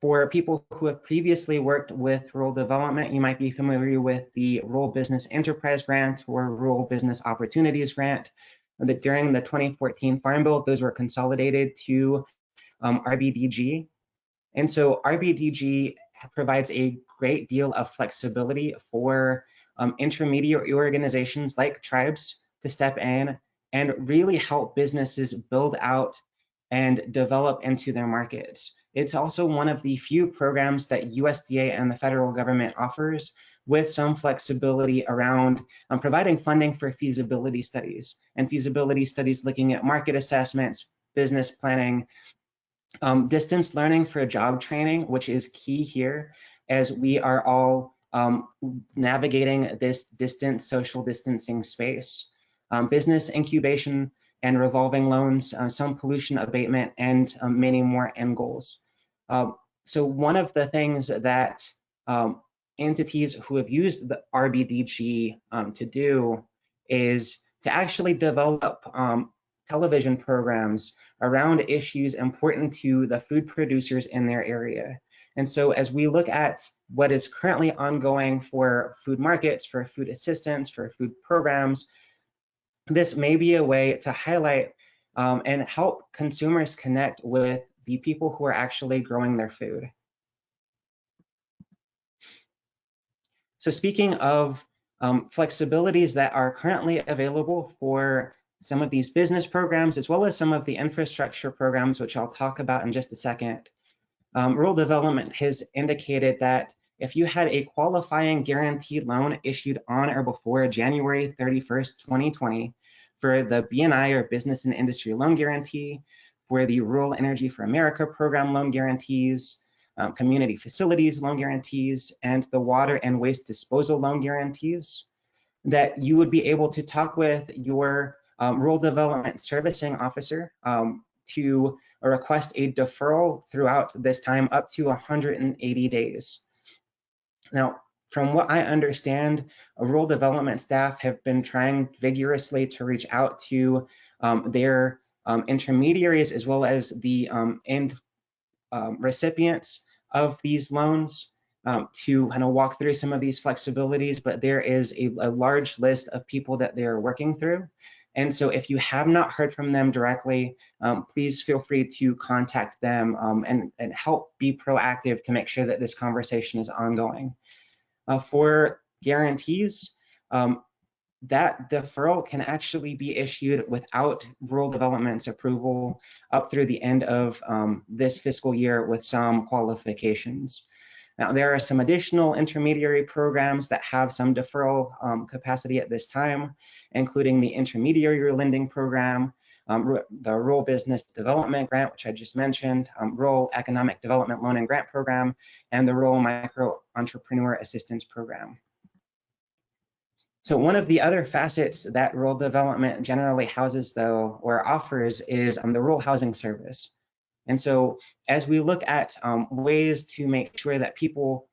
for people who have previously worked with rural development, you might be familiar with the Rural Business Enterprise Grant or Rural Business Opportunities Grant. That during the 2014 Farm Bill, those were consolidated to RBDG. And so RBDG provides a great deal of flexibility for intermediate organizations like tribes to step in and really help businesses build out and develop into their markets. It's also one of the few programs that USDA and the federal government offers with some flexibility around providing funding for feasibility studies, and feasibility studies looking at market assessments, business planning, distance learning for job training, which is key here as we are all navigating this distant social distancing space, business incubation and revolving loans, some pollution abatement, and many more end goals. So one of the things that entities who have used the RBDG to do is to actually develop television programs around issues important to the food producers in their area. And so as we look at what is currently ongoing for food markets, for food assistance, for food programs, this may be a way to highlight and help consumers connect with the people who are actually growing their food. So speaking of flexibilities that are currently available for some of these business programs, as well as some of the infrastructure programs, which I'll talk about in just a second, Rural Development has indicated that if you had a qualifying guaranteed loan issued on or before January 31st, 2020, for the BNI or Business and Industry Loan Guarantee, for the Rural Energy for America Program loan guarantees, community facilities loan guarantees, and the water and waste disposal loan guarantees, that you would be able to talk with your Rural Development Servicing Officer to request a deferral throughout this time up to 180 days. Now, from what I understand, rural development staff have been trying vigorously to reach out to their intermediaries as well as the end recipients of these loans to kind of walk through some of these flexibilities, but there is a large list of people that they are working through. And so if you have not heard from them directly, please feel free to contact them and help be proactive to make sure that this conversation is ongoing. For guarantees, that deferral can actually be issued without rural development's approval up through the end of this fiscal year with some qualifications. Now, there are some additional intermediary programs that have some deferral capacity at this time, including the Intermediary Lending Program, the Rural Business Development Grant, which I just mentioned, Rural Economic Development Loan and Grant Program, and the Rural Micro Entrepreneur Assistance Program. So one of the other facets that rural development generally houses, though, or offers, is the Rural Housing Service. And so as we look at ways to make sure that people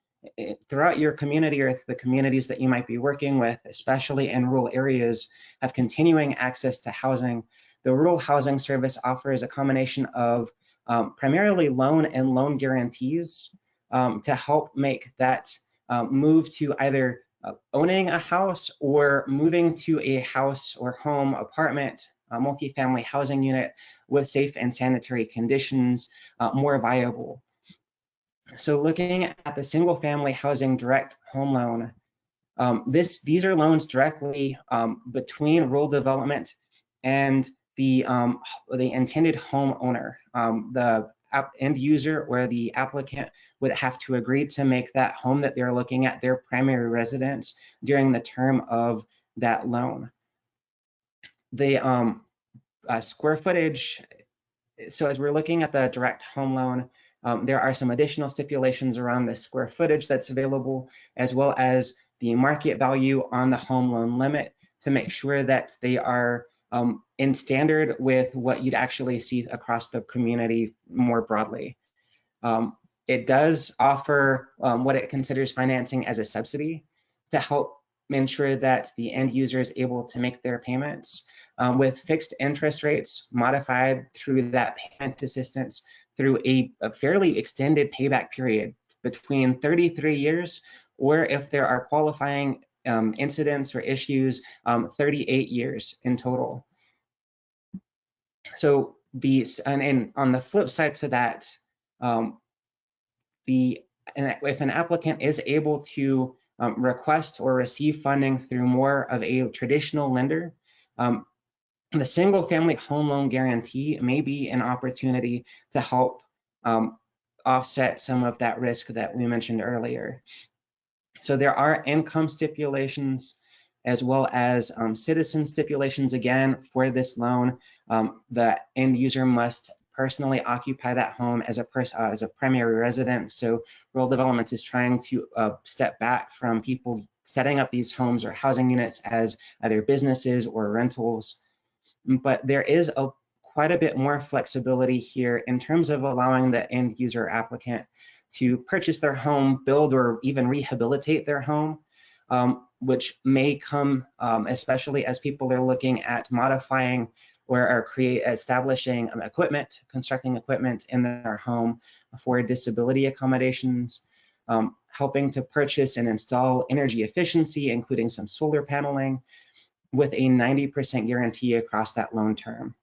throughout your community or the communities that you might be working with, especially in rural areas, have continuing access to housing, the Rural Housing Service offers a combination of primarily loan and loan guarantees to help make that move to either owning a house or moving to a house or home, apartment, multifamily housing unit with safe and sanitary conditions more viable. So looking at the single family housing direct home loan, these are loans directly between rural development and the intended homeowner. The end user or the applicant would have to agree to make that home that they're looking at their primary residence during the term of that loan. The square footage, so as we're looking at the direct home loan, there are some additional stipulations around the square footage that's available, as well as the market value on the home loan limit to make sure that they are in standard with what you'd actually see across the community more broadly. It does offer what it considers financing as a subsidy to help ensure that the end user is able to make their payments with fixed interest rates modified through that payment assistance through a fairly extended payback period between 33 years, or if there are qualifying incidents or issues, 38 years in total. So and on the flip side to that, if an applicant is able to request or receive funding through more of a traditional lender, the single family home loan guarantee may be an opportunity to help offset some of that risk that we mentioned earlier. So there are income stipulations as well as citizen stipulations again for this loan. The end user must personally occupy that home as a primary resident. So rural development is trying to step back from people setting up these homes or housing units as either businesses or rentals. But there is quite a bit more flexibility here in terms of allowing the end user applicant to purchase their home, build or even rehabilitate their home, which may come especially as people are looking at modifying or establishing equipment, constructing equipment in their home for disability accommodations, helping to purchase and install energy efficiency, including some solar paneling, with a 90% guarantee across that loan term.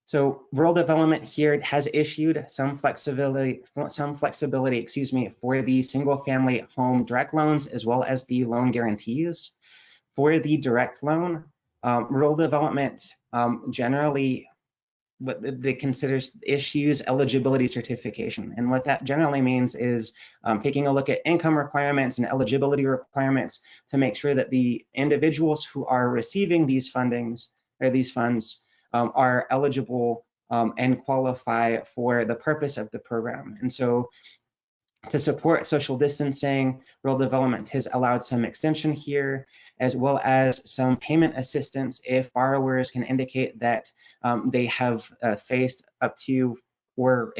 So rural development here has issued some flexibility, for the single family home direct loans as well as the loan guarantees. For the direct loan, rural development generally what they considers issues eligibility certification. And what that generally means is taking a look at income requirements and eligibility requirements to make sure that the individuals who are receiving these fundings or these funds are eligible and qualify for the purpose of the program. And so to support social distancing, rural development has allowed some extension here, as well as some payment assistance if borrowers can indicate that they have faced up to or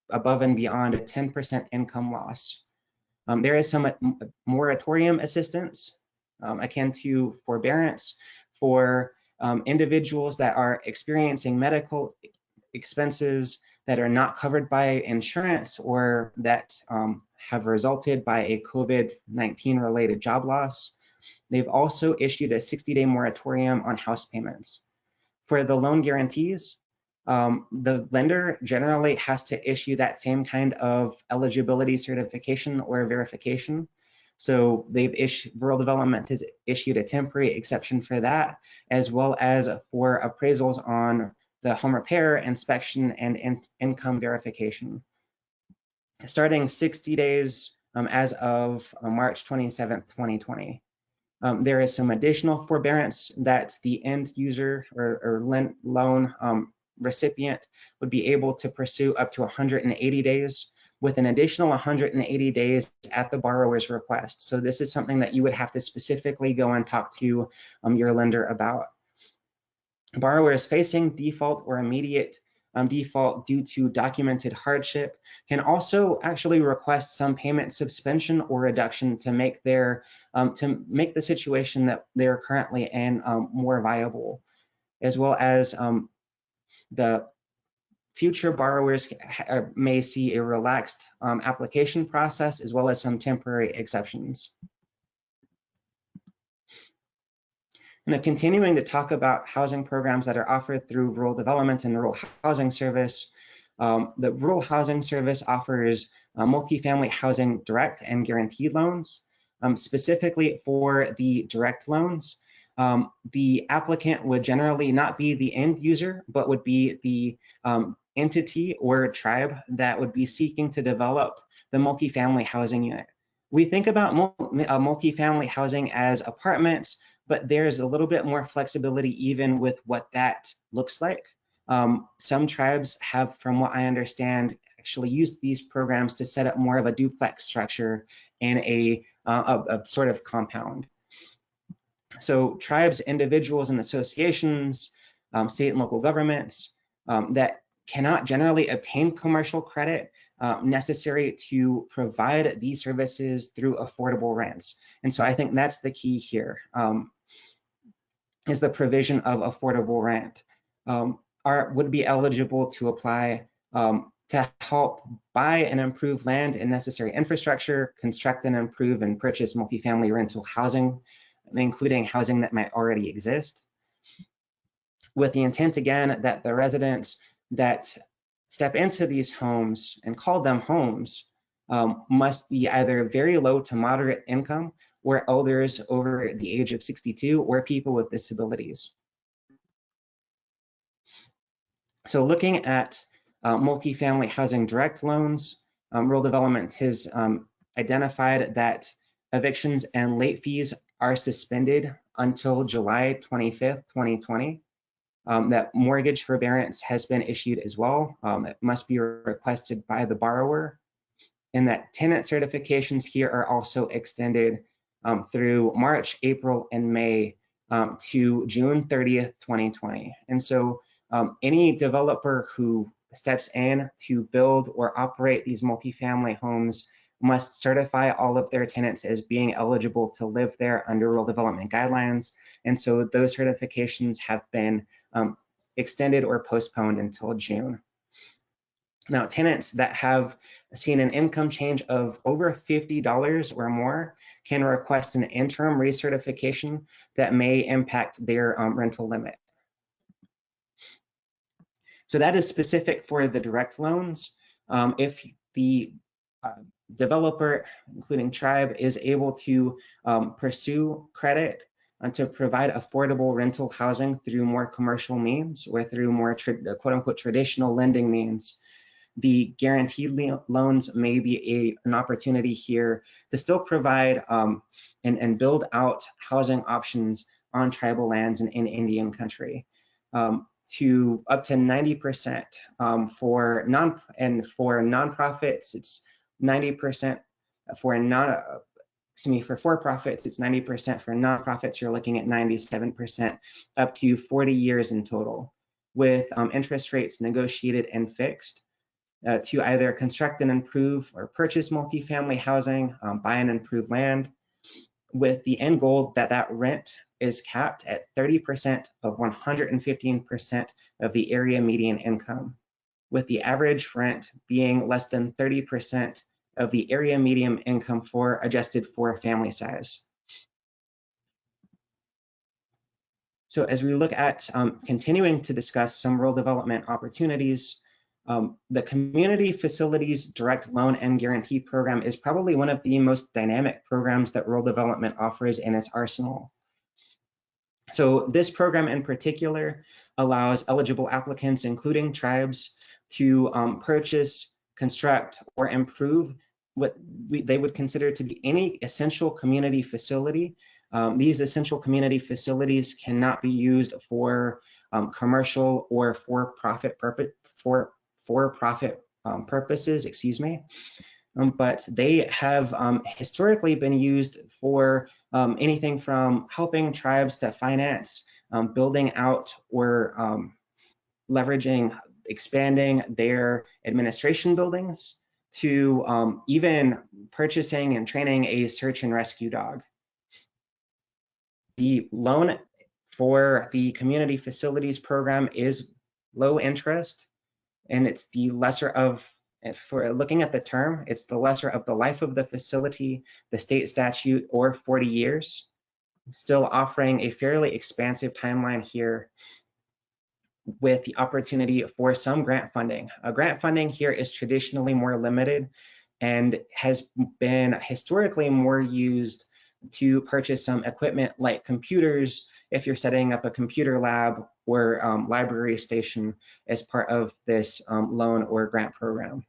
above and beyond a 10% income loss. There is some moratorium assistance akin to forbearance for individuals that are experiencing medical expenses that are not covered by insurance or that have resulted by a COVID-19 related job loss. They've also issued a 60-day moratorium on house payments. For the loan guarantees, the lender generally has to issue that same kind of eligibility certification or verification. So rural development has issued a temporary exception for that, as well as for appraisals on the home repair, inspection, and income verification. Starting 60 days as of March 27th, 2020. There is some additional forbearance that the end user or loan recipient would be able to pursue up to 180 days with an additional 180 days at the borrower's request. So this is something that you would have to specifically go and talk to your lender about. Borrowers facing default or immediate default due to documented hardship can also actually request some payment suspension or reduction to make the situation that they're currently in more viable, as well as the future borrowers may see a relaxed application process as well as some temporary exceptions. And continuing to talk about housing programs that are offered through rural development and rural housing service, the rural housing service offers multifamily housing direct and guaranteed loans. Specifically for the direct loans, the applicant would generally not be the end user, but would be the entity or tribe that would be seeking to develop the multifamily housing unit. We think about multifamily housing as apartments, but there's a little bit more flexibility even with what that looks like. Some tribes have, from what I understand, actually used these programs to set up more of a duplex structure in a sort of compound. So tribes, individuals, and associations, state and local governments that cannot generally obtain commercial credit necessary to provide these services through affordable rents. And so I think that's the key here, is the provision of affordable rent. Would be eligible to apply to help buy and improve land and necessary infrastructure, construct and improve and purchase multifamily rental housing, including housing that might already exist, with the intent, again, that the residents that step into these homes and call them homes must be either very low to moderate income or elders over the age of 62 or people with disabilities. So looking at multifamily housing direct loans, rural development has identified that evictions and late fees are suspended until July 25th, 2020. That mortgage forbearance has been issued as well. It must be requested by the borrower. And that tenant certifications here are also extended through March, April, and May to June 30th, 2020. And so any developer who steps in to build or operate these multifamily homes must certify all of their tenants as being eligible to live there under rural development guidelines. And so those certifications have been extended or postponed until June. Now, tenants that have seen an income change of over $50 or more can request an interim recertification that may impact their rental limit. So that is specific for the direct loans. If the developer, including tribe, is able to pursue credit to provide affordable rental housing through more commercial means or through more quote unquote traditional lending means, the guaranteed loans may be an opportunity here to still provide and build out housing options on tribal lands and in Indian country. To up to 90% for nonprofits, it's 90%. For for-profits, it's 90%. For nonprofits, you're looking at 97%, up to 40 years in total, with interest rates negotiated and fixed to either construct and improve or purchase multifamily housing, buy and improve land, with the end goal that that rent is capped at 30% of 115% of the area median income, with the average rent being less than 30% of the area median income for adjusted for family size. So as we look at continuing to discuss some rural development opportunities, the Community Facilities Direct Loan and Guarantee Program is probably one of the most dynamic programs that rural development offers in its arsenal. So this program in particular allows eligible applicants, including tribes, to purchase, construct, or improve what they would consider to be any essential community facility. These essential community facilities cannot be used for commercial or for-profit purposes, but they have historically been used for anything from helping tribes to finance building out or leveraging, expanding their administration buildings, to even purchasing and training a search and rescue dog. The loan for the Community Facilities Program is low interest. And it's the lesser of, for looking at the term, it's the lesser of the life of the facility, the state statute, or 40 years, still offering a fairly expansive timeline here with the opportunity for some grant funding. Grant funding here is traditionally more limited and has been historically more used to purchase some equipment like computers if you're setting up a computer lab or library station as part of this loan or grant program.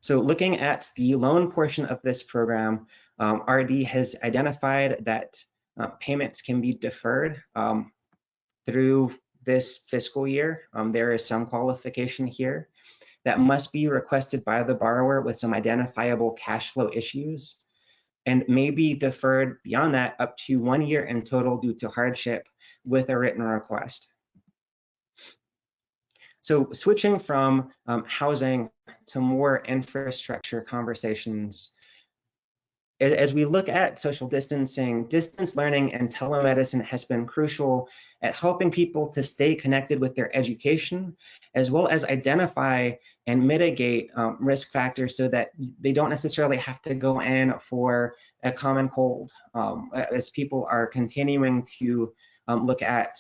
So looking at the loan portion of this program, RD has identified that payments can be deferred through this fiscal year. There is some qualification here that must be requested by the borrower with some identifiable cash flow issues, and may be deferred beyond that up to 1 year in total due to hardship with a written request. So switching from housing to more infrastructure conversations, as we look at social distancing, distance learning and telemedicine has been crucial at helping people to stay connected with their education, as well as identify and mitigate risk factors so that they don't necessarily have to go in for a common cold, as people are continuing to look at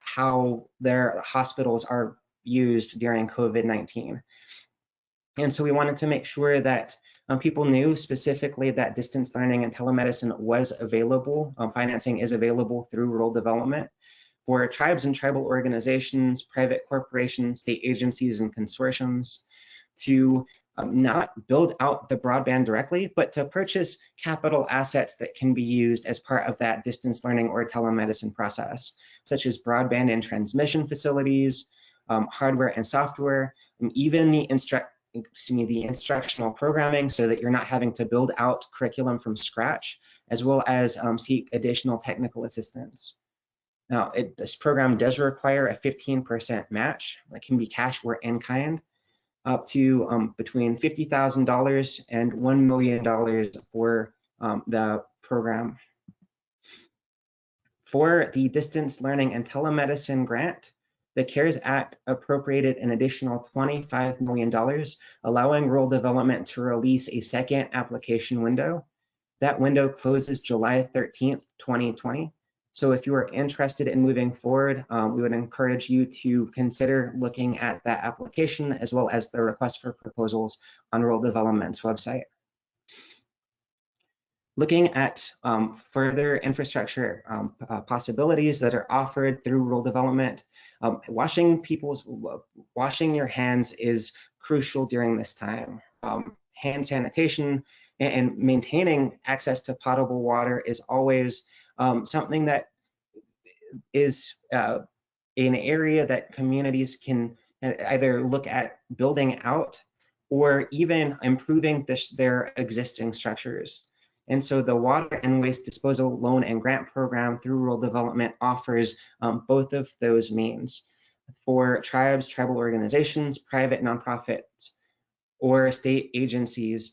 how their hospitals are used during COVID-19. And so we wanted to make sure that people knew specifically that distance learning and telemedicine was available. Financing is available through rural development for tribes and tribal organizations, private corporations, state agencies, and consortiums to not build out the broadband directly, but to purchase capital assets that can be used as part of that distance learning or telemedicine process, such as broadband and transmission facilities, hardware and software, and even the instructional programming, so that you're not having to build out curriculum from scratch, as well as seek additional technical assistance. Now, this program does require a 15% match that can be cash or in kind, up to between $50,000 and $1 million for the program. For the distance learning and telemedicine grant, the CARES Act appropriated an additional $25 million, allowing rural development to release a second application window. That window closes July 13th, 2020. So if you are interested in moving forward, we would encourage you to consider looking at that application as well as the request for proposals on rural development's website. Looking at further infrastructure possibilities that are offered through rural development, washing your hands is crucial during this time. Hand sanitation and maintaining access to potable water is always something that is an area that communities can either look at building out or even improving their existing structures. And so the Water and Waste Disposal Loan and Grant Program through Rural Development offers both of those means for tribes, tribal organizations, private nonprofits, or state agencies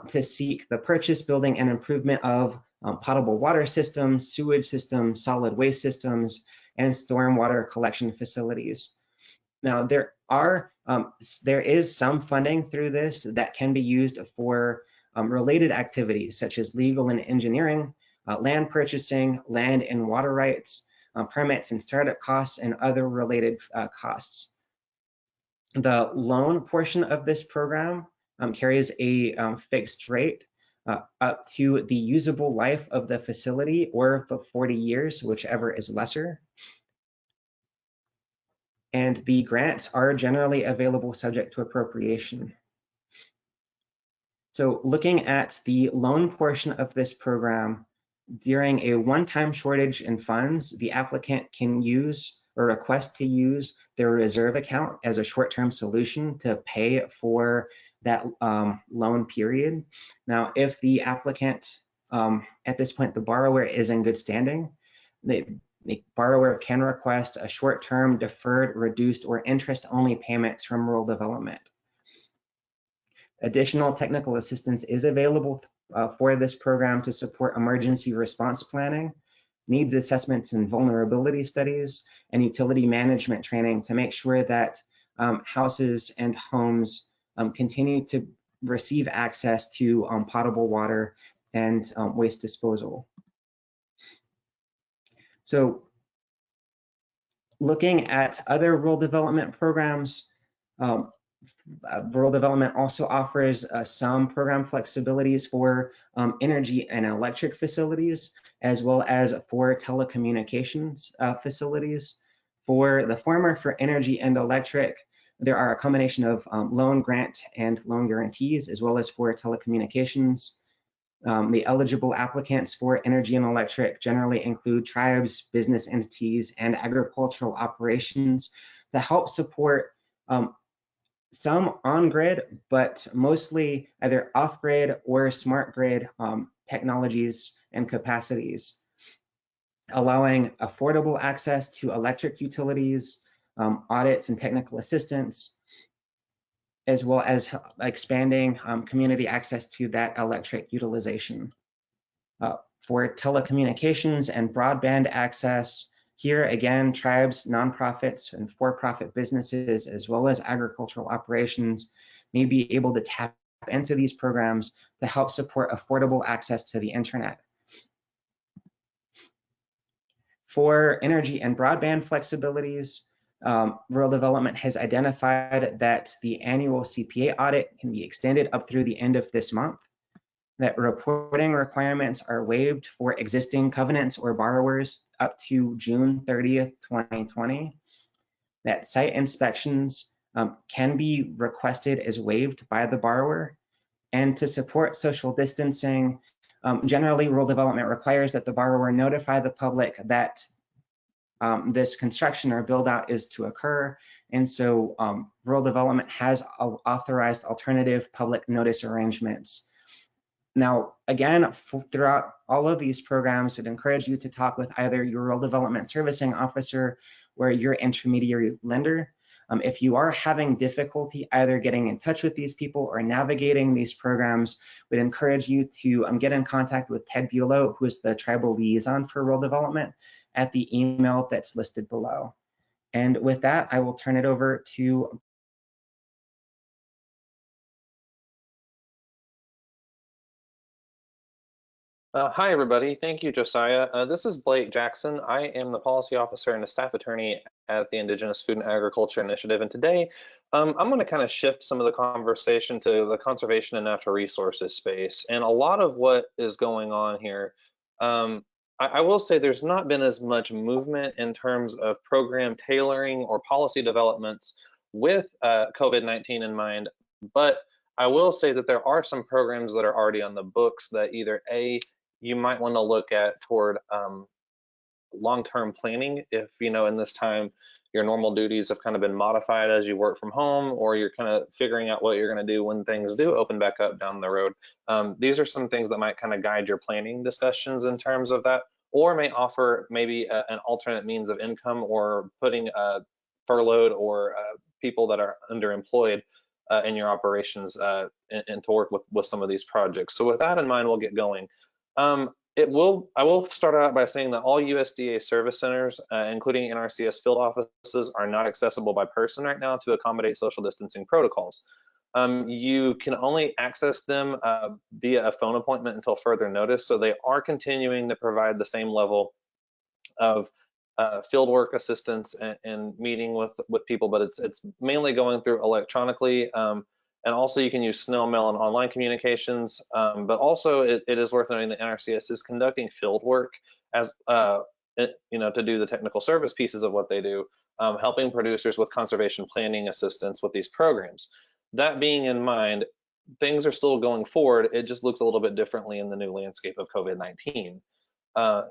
to seek the purchase, building, and improvement of potable water systems, sewage systems, solid waste systems, and stormwater collection facilities. Now, there is some funding through this that can be used for related activities such as legal and engineering, land purchasing, land and water rights, permits and startup costs, and other related costs. The loan portion of this program carries a fixed rate up to the usable life of the facility or the 40 years, whichever is lesser. And the grants are generally available subject to appropriation. So looking at the loan portion of this program, during a one-time shortage in funds, the applicant can use or request to use their reserve account as a short-term solution to pay for that loan period. Now, if the applicant, at this point, the borrower is in good standing, the borrower can request a short-term deferred, reduced, or interest-only payments from rural development. Additional technical assistance is available for this program to support emergency response planning, needs assessments and vulnerability studies, and utility management training to make sure that houses and homes continue to receive access to potable water and waste disposal. So looking at other rural development programs, rural development also offers some program flexibilities for energy and electric facilities, as well as for telecommunications facilities. For the former, for energy and electric, there are a combination of loan grant and loan guarantees, as well as for telecommunications. The eligible applicants for energy and electric generally include tribes, business entities, and agricultural operations that help support some on-grid, but mostly either off-grid or smart grid technologies and capacities, allowing affordable access to electric utilities, audits and technical assistance, as well as expanding community access to that electric utilization. For telecommunications and broadband access, here again, tribes, nonprofits, and for-profit businesses, as well as agricultural operations, may be able to tap into these programs to help support affordable access to the internet. For energy and broadband flexibilities, rural development has identified that the annual CPA audit can be extended up through the end of this month, that reporting requirements are waived for existing covenants or borrowers up to June 30th, 2020, that site inspections can be requested as waived by the borrower, and to support social distancing, generally rural development requires that the borrower notify the public that this construction or build out is to occur. And so rural development has authorized alternative public notice arrangements. Now, again, throughout all of these programs, I'd encourage you to talk with either your rural development servicing officer or your intermediary lender. If you are having difficulty either getting in touch with these people or navigating these programs, we'd encourage you to get in contact with Ted Bulow, who is the tribal liaison for rural development, at the email that's listed below. And with that, I will turn it over to Hi, everybody. Thank you, Josiah. This is Blake Jackson. I am the policy officer and a staff attorney at the Indigenous Food and Agriculture Initiative. And today, I'm going to kind of shift some of the conversation to the conservation and natural resources space. And a lot of what is going on here, I will say there's not been as much movement in terms of program tailoring or policy developments with COVID-19 in mind. But I will say that there are some programs that are already on the books that either you might want to look at toward long-term planning if, in this time, your normal duties have kind of been modified as you work from home, or you're kind of figuring out what you're going to do when things do open back up down the road. These are some things that might kind of guide your planning discussions in terms of that, or may offer maybe an alternate means of income, or putting furloughed or people that are underemployed in your operations and to work with some of these projects. So with that in mind, we'll get going. I will start out by saying that all USDA service centers, including NRCS field offices, are not accessible by person right now to accommodate social distancing protocols. You can only access them via a phone appointment until further notice, so they are continuing to provide the same level of field work assistance and meeting with people, but it's mainly going through electronically. And also you can use snail mail and online communications, but also it is worth noting that NRCS is conducting field work as to do the technical service pieces of what they do, helping producers with conservation planning assistance with these programs. That being in mind, things are still going forward. It just looks a little bit differently in the new landscape of COVID-19.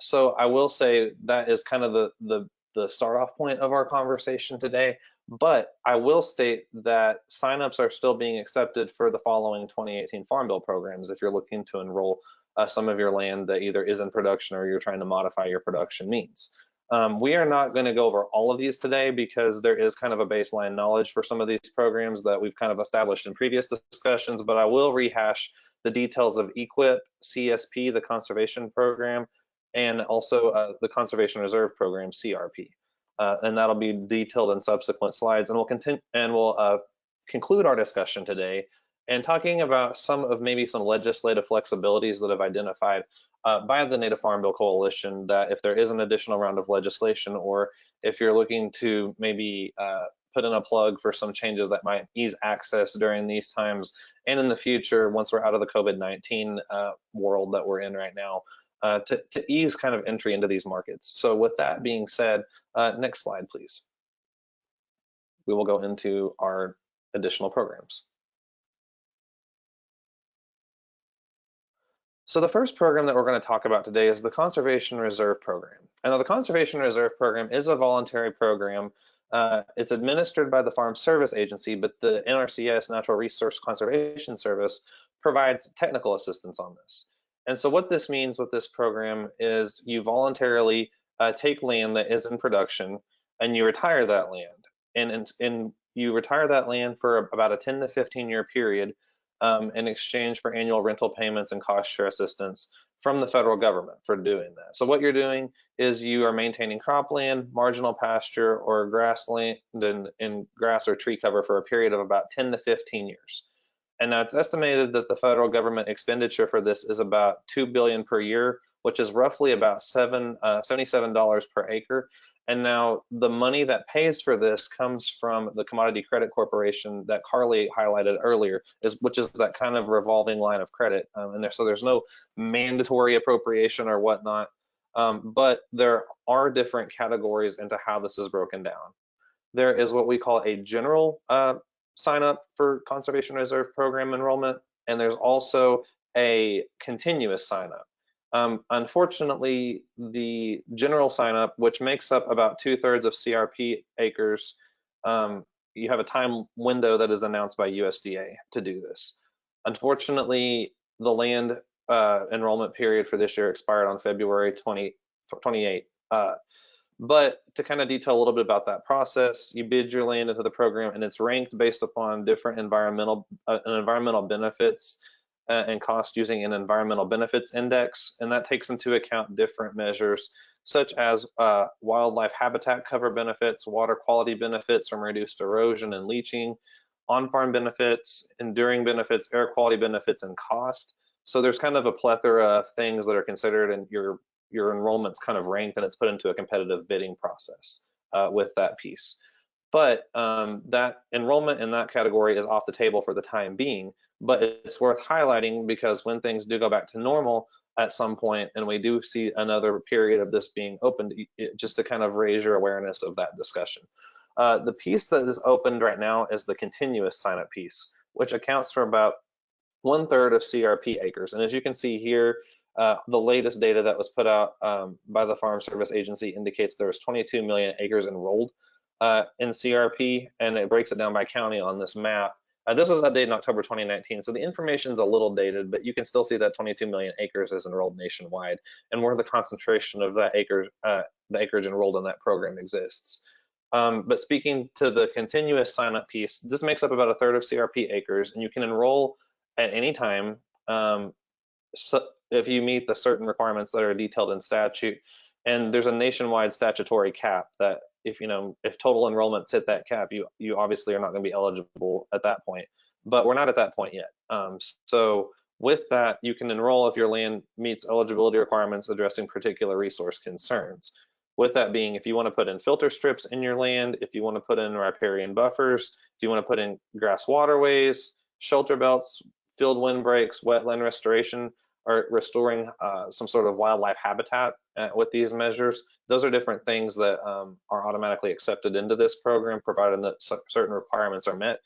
So I will say that is kind of the start off point of our conversation today. But I will state that signups are still being accepted for the following 2018 Farm Bill programs if you're looking to enroll some of your land that either is in production or you're trying to modify your production needs. We are not going to go over all of these today because there is kind of a baseline knowledge for some of these programs that we've kind of established in previous discussions, but I will rehash the details of EQIP, CSP, the conservation program, and also the Conservation Reserve Program, CRP. And that'll be detailed in subsequent slides, and we'll conclude our discussion today and talking about some legislative flexibilities that have identified by the Native Farm Bill Coalition, that if there is an additional round of legislation, or if you're looking to maybe put in a plug for some changes that might ease access during these times and in the future, once we're out of the COVID-19 world that we're in right now, to ease kind of entry into these markets. So with that being said, next slide, please. We will go into our additional programs. So the first program that we're going to talk about today is the Conservation Reserve Program. And now the Conservation Reserve Program is a voluntary program. It's administered by the Farm Service Agency, but the NRCS, Natural Resource Conservation Service, provides technical assistance on this. And so what this means with this program is you voluntarily take land that is in production and you retire that land. And you retire that land for about a 10 to 15 year period in exchange for annual rental payments and cost share assistance from the federal government for doing that. So what you're doing is you are maintaining cropland, marginal pasture, or grassland and grass or tree cover for a period of about 10 to 15 years. And now it's estimated that the federal government expenditure for this is about $2 billion per year, which is roughly about $77 per acre. And now the money that pays for this comes from the Commodity Credit Corporation that Carly highlighted earlier, which is that kind of revolving line of credit. So there's no mandatory appropriation or whatnot, but there are different categories into how this is broken down. There is what we call a general sign up for Conservation Reserve Program enrollment, and there's also a continuous sign up. Unfortunately, the general sign up, which makes up about 2/3 of CRP acres, you have a time window that is announced by USDA to do this. Unfortunately, the land enrollment period for this year expired on February 28th. But to kind of detail a little bit about that process, you bid your land into the program, and it's ranked based upon different environmental benefits and cost using an environmental benefits index, and that takes into account different measures such as wildlife habitat cover benefits, water quality benefits from reduced erosion and leaching, on-farm benefits, enduring benefits, air quality benefits, and cost. So there's kind of a plethora of things that are considered, and your enrollment's kind of ranked, and it's put into a competitive bidding process with that piece. But that enrollment in that category is off the table for the time being, but it's worth highlighting because when things do go back to normal at some point, and we do see another period of this being opened, just to kind of raise your awareness of that discussion. The piece that is opened right now is the continuous sign-up piece, which accounts for about 1/3 of CRP acres. And as you can see here, the latest data that was put out by the Farm Service Agency indicates there was 22 million acres enrolled in CRP, and it breaks it down by county on this map. This was updated in October 2019, so the information's a little dated, but you can still see that 22 million acres is enrolled nationwide, and where the concentration of that the acreage enrolled in that program exists. But speaking to the continuous sign-up piece, this makes up about 1/3 of CRP acres, and you can enroll at any time so if you meet the certain requirements that are detailed in statute. And there's a nationwide statutory cap that if total enrollments hit that cap, you obviously are not going to be eligible at that point. But we're not at that point yet. So with that, you can enroll if your land meets eligibility requirements addressing particular resource concerns. With that being, if you want to put in filter strips in your land, if you want to put in riparian buffers, if you want to put in grass waterways, shelter belts, field windbreaks, wetland restoration, or restoring some sort of wildlife habitat with these measures, those are different things that are automatically accepted into this program, provided that certain requirements are met.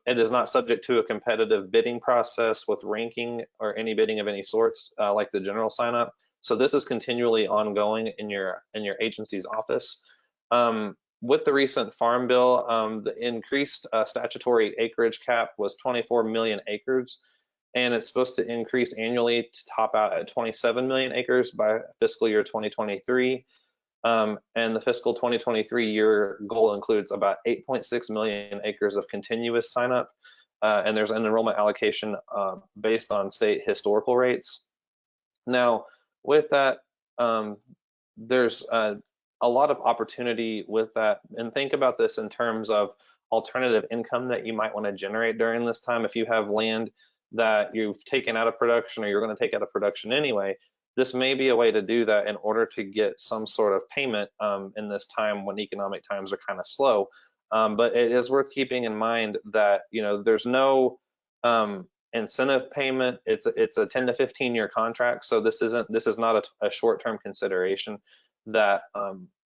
It is not subject to a competitive bidding process with ranking or any bidding of any sorts like the general sign-up. So this is continually ongoing in your agency's office. With the recent Farm Bill, the increased statutory acreage cap was 24 million acres, and it's supposed to increase annually to top out at 27 million acres by fiscal year 2023. And the fiscal 2023 year goal includes about 8.6 million acres of continuous sign-up, and there's an enrollment allocation based on state historical rates. Now, with that, there's a lot of opportunity with that. And think about this in terms of alternative income that you might want to generate during this time. If you have land that you've taken out of production or you're going to take out of production anyway, this may be a way to do that in order to get some sort of payment in this time when economic times are kind of slow. But it is worth keeping in mind that, you know, there's no incentive payment. It's a 10 to 15 year contract, so this is not a short-term consideration that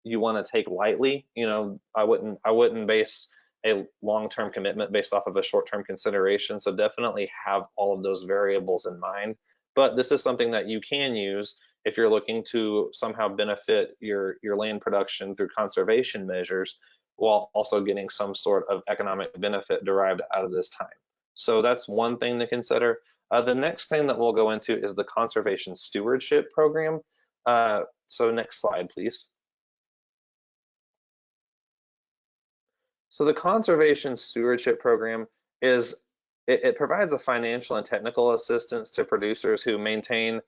you want to take lightly. You know, I wouldn't base a long-term commitment based off of a short-term consideration. So definitely have all of those variables in mind. But this is something that you can use if you're looking to somehow benefit your land production through conservation measures, while also getting some sort of economic benefit derived out of this time. So that's one thing to consider. The next thing that we'll go into is the Conservation Stewardship Program. So next slide, please. So the Conservation Stewardship Program it provides a financial and technical assistance to producers who maintain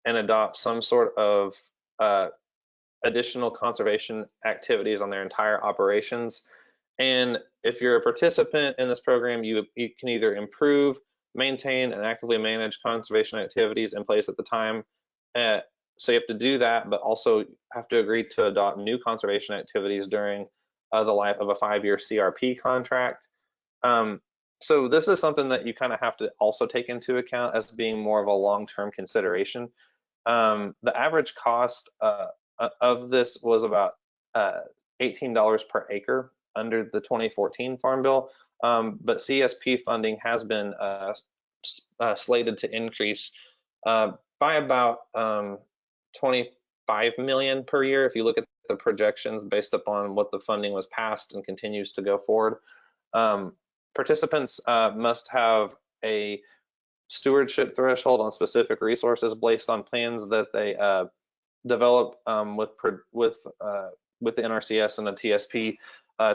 and adopt some sort of additional conservation activities on their entire operations. And if you're a participant in this program, you can either improve, maintain, and actively manage conservation activities in place at the time. So you have to do that, but also have to agree to adopt new conservation activities during the life of a 5-year CRP contract. So this is something that you kind of have to also take into account as being more of a long-term consideration. The average cost of this was about $18 per acre under the 2014 Farm Bill, but CSP funding has been slated to increase by about 25 million per year if you look at the projections based upon what the funding was passed and continues to go forward. Participants must have a stewardship threshold on specific resources based on plans that they develop with the NRCS and the TSP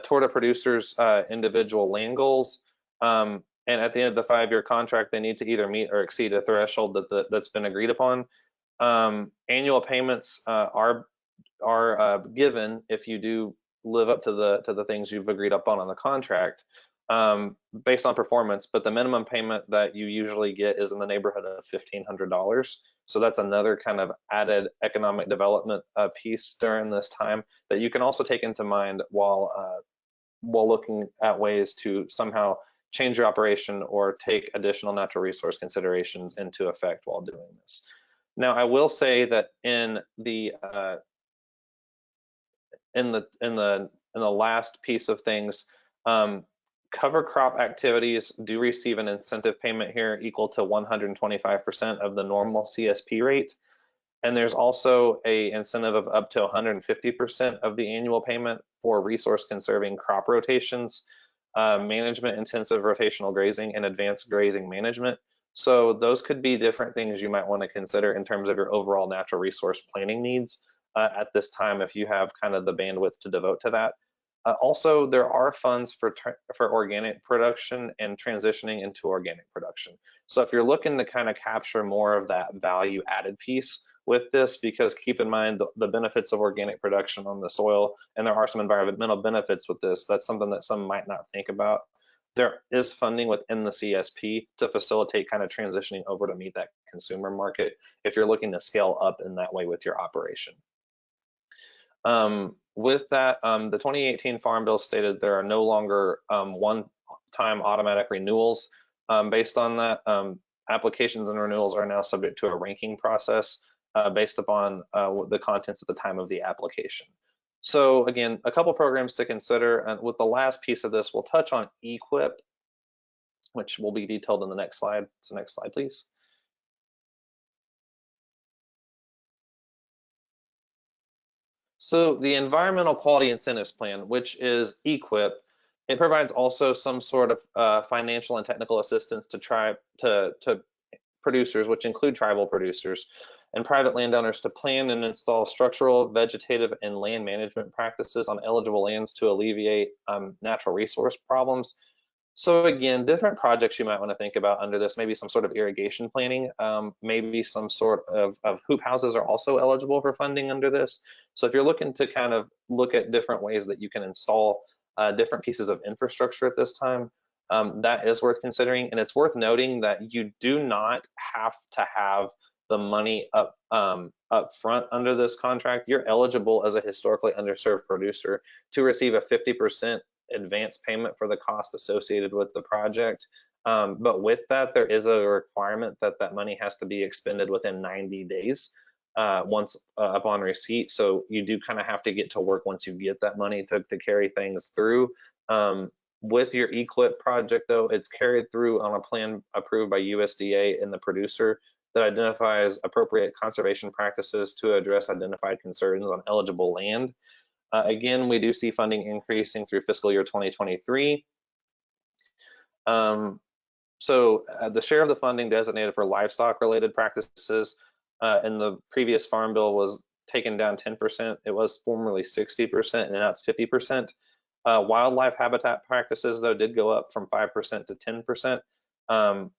toward a producer's individual land goals. And at the end of the 5-year contract, they need to either meet or exceed a threshold that's been agreed upon. Annual payments are given if you do live up to the things you've agreed upon on the contract based on performance, but the minimum payment that you usually get is in the neighborhood of $1,500. So that's another kind of added economic development piece during this time that you can also take into mind while looking at ways to somehow change your operation or take additional natural resource considerations into effect while doing this. Now, I will say that in the last piece of things, cover crop activities do receive an incentive payment here equal to 125% of the normal CSP rate. And there's also a incentive of up to 150% of the annual payment for resource conserving crop rotations, management intensive rotational grazing, and advanced grazing management. So those could be different things you might want to consider in terms of your overall natural resource planning needs at this time if you have kind of the bandwidth to devote to that. Also, there are funds for organic production and transitioning into organic production. So if you're looking to kind of capture more of that value added piece with this, because keep in mind the benefits of organic production on the soil, and there are some environmental benefits with this, that's something that some might not think about. There is funding within the CSP to facilitate kind of transitioning over to meet that consumer market if you're looking to scale up in that way with your operation. With that, the 2018 Farm Bill stated there are no longer one-time automatic renewals. Based on that, applications and renewals are now subject to a ranking process based upon the contents at the time of the application. So again, a couple programs to consider, and with the last piece of this, we'll touch on EQIP, which will be detailed in the next slide. So next slide, please. So the Environmental Quality Incentives Plan, which is EQIP, it provides also some sort of financial and technical assistance to producers, which include tribal producers and private landowners, to plan and install structural, vegetative, and land management practices on eligible lands to alleviate natural resource problems. So again, different projects you might want to think about under this, maybe some sort of irrigation planning, maybe some sort of hoop houses are also eligible for funding under this. So if you're looking to kind of look at different ways that you can install different pieces of infrastructure at this time, that is worth considering. And it's worth noting that you do not have to have the money up front under this contract. You're eligible as a historically underserved producer to receive a 50% advance payment for the cost associated with the project. But with that, there is a requirement that that money has to be expended within 90 days once upon receipt. So you do kind of have to get to work once you get that money to carry things through. With your EQIP project, though, it's carried through on a plan approved by USDA and the producer that identifies appropriate conservation practices to address identified concerns on eligible land. Again, we do see funding increasing through fiscal year 2023. So the share of the funding designated for livestock related practices in the previous farm bill was taken down 10%. It was formerly 60%, and now it's 50%. Wildlife habitat practices, though, did go up from 5% to 10%.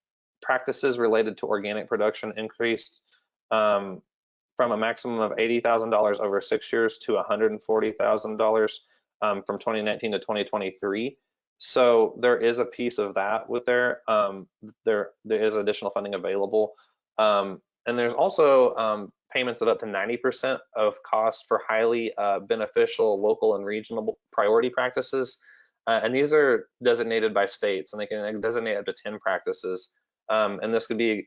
Practices related to organic production increased from a maximum of $80,000 over 6 years to $140,000 from 2019 to 2023. So there is a piece of that with there. There is additional funding available. And there's also payments of up to 90% of cost for highly beneficial local and regional priority practices. And these are designated by states, and they can designate up to 10 practices. And this could be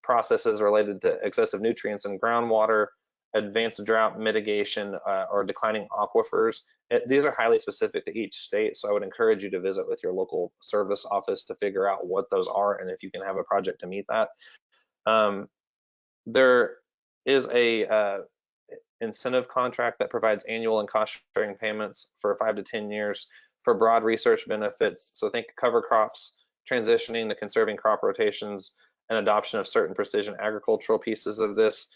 processes related to excessive nutrients in groundwater, advanced drought mitigation, or declining aquifers. These are highly specific to each state, so I would encourage you to visit with your local service office to figure out what those are and if you can have a project to meet that. There is a incentive contract that provides annual and cost-sharing payments for 5 to 10 years for broad research benefits. So think cover crops, transitioning to conserving crop rotations, and adoption of certain precision agricultural pieces of this.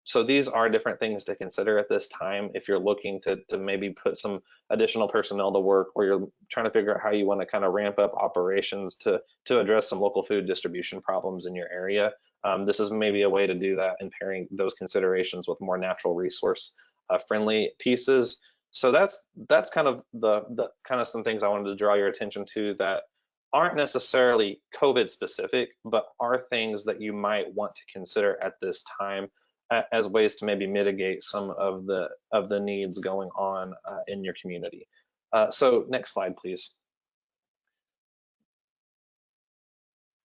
So these are different things to consider at this time if you're looking to maybe put some additional personnel to work, or you're trying to figure out how you want to kind of ramp up operations to address some local food distribution problems in your area. This is maybe a way to do that and pairing those considerations with more natural resource friendly pieces. So that's kind of the kind of some things I wanted to draw your attention to that aren't necessarily COVID specific, but are things that you might want to consider at this time as ways to maybe mitigate some of the needs going on in your community. So next slide, please.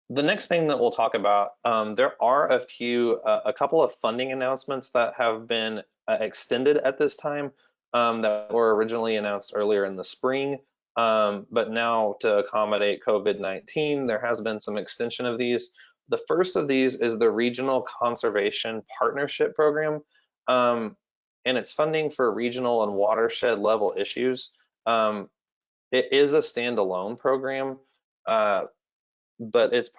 The next thing that we'll talk about, there are a couple of funding announcements that have been extended at this time that were originally announced earlier in the spring. But now to accommodate COVID-19, there has been some extension of these. The first of these is the Regional Conservation Partnership Program, and it's funding for regional and watershed level issues. It is a standalone program, but it's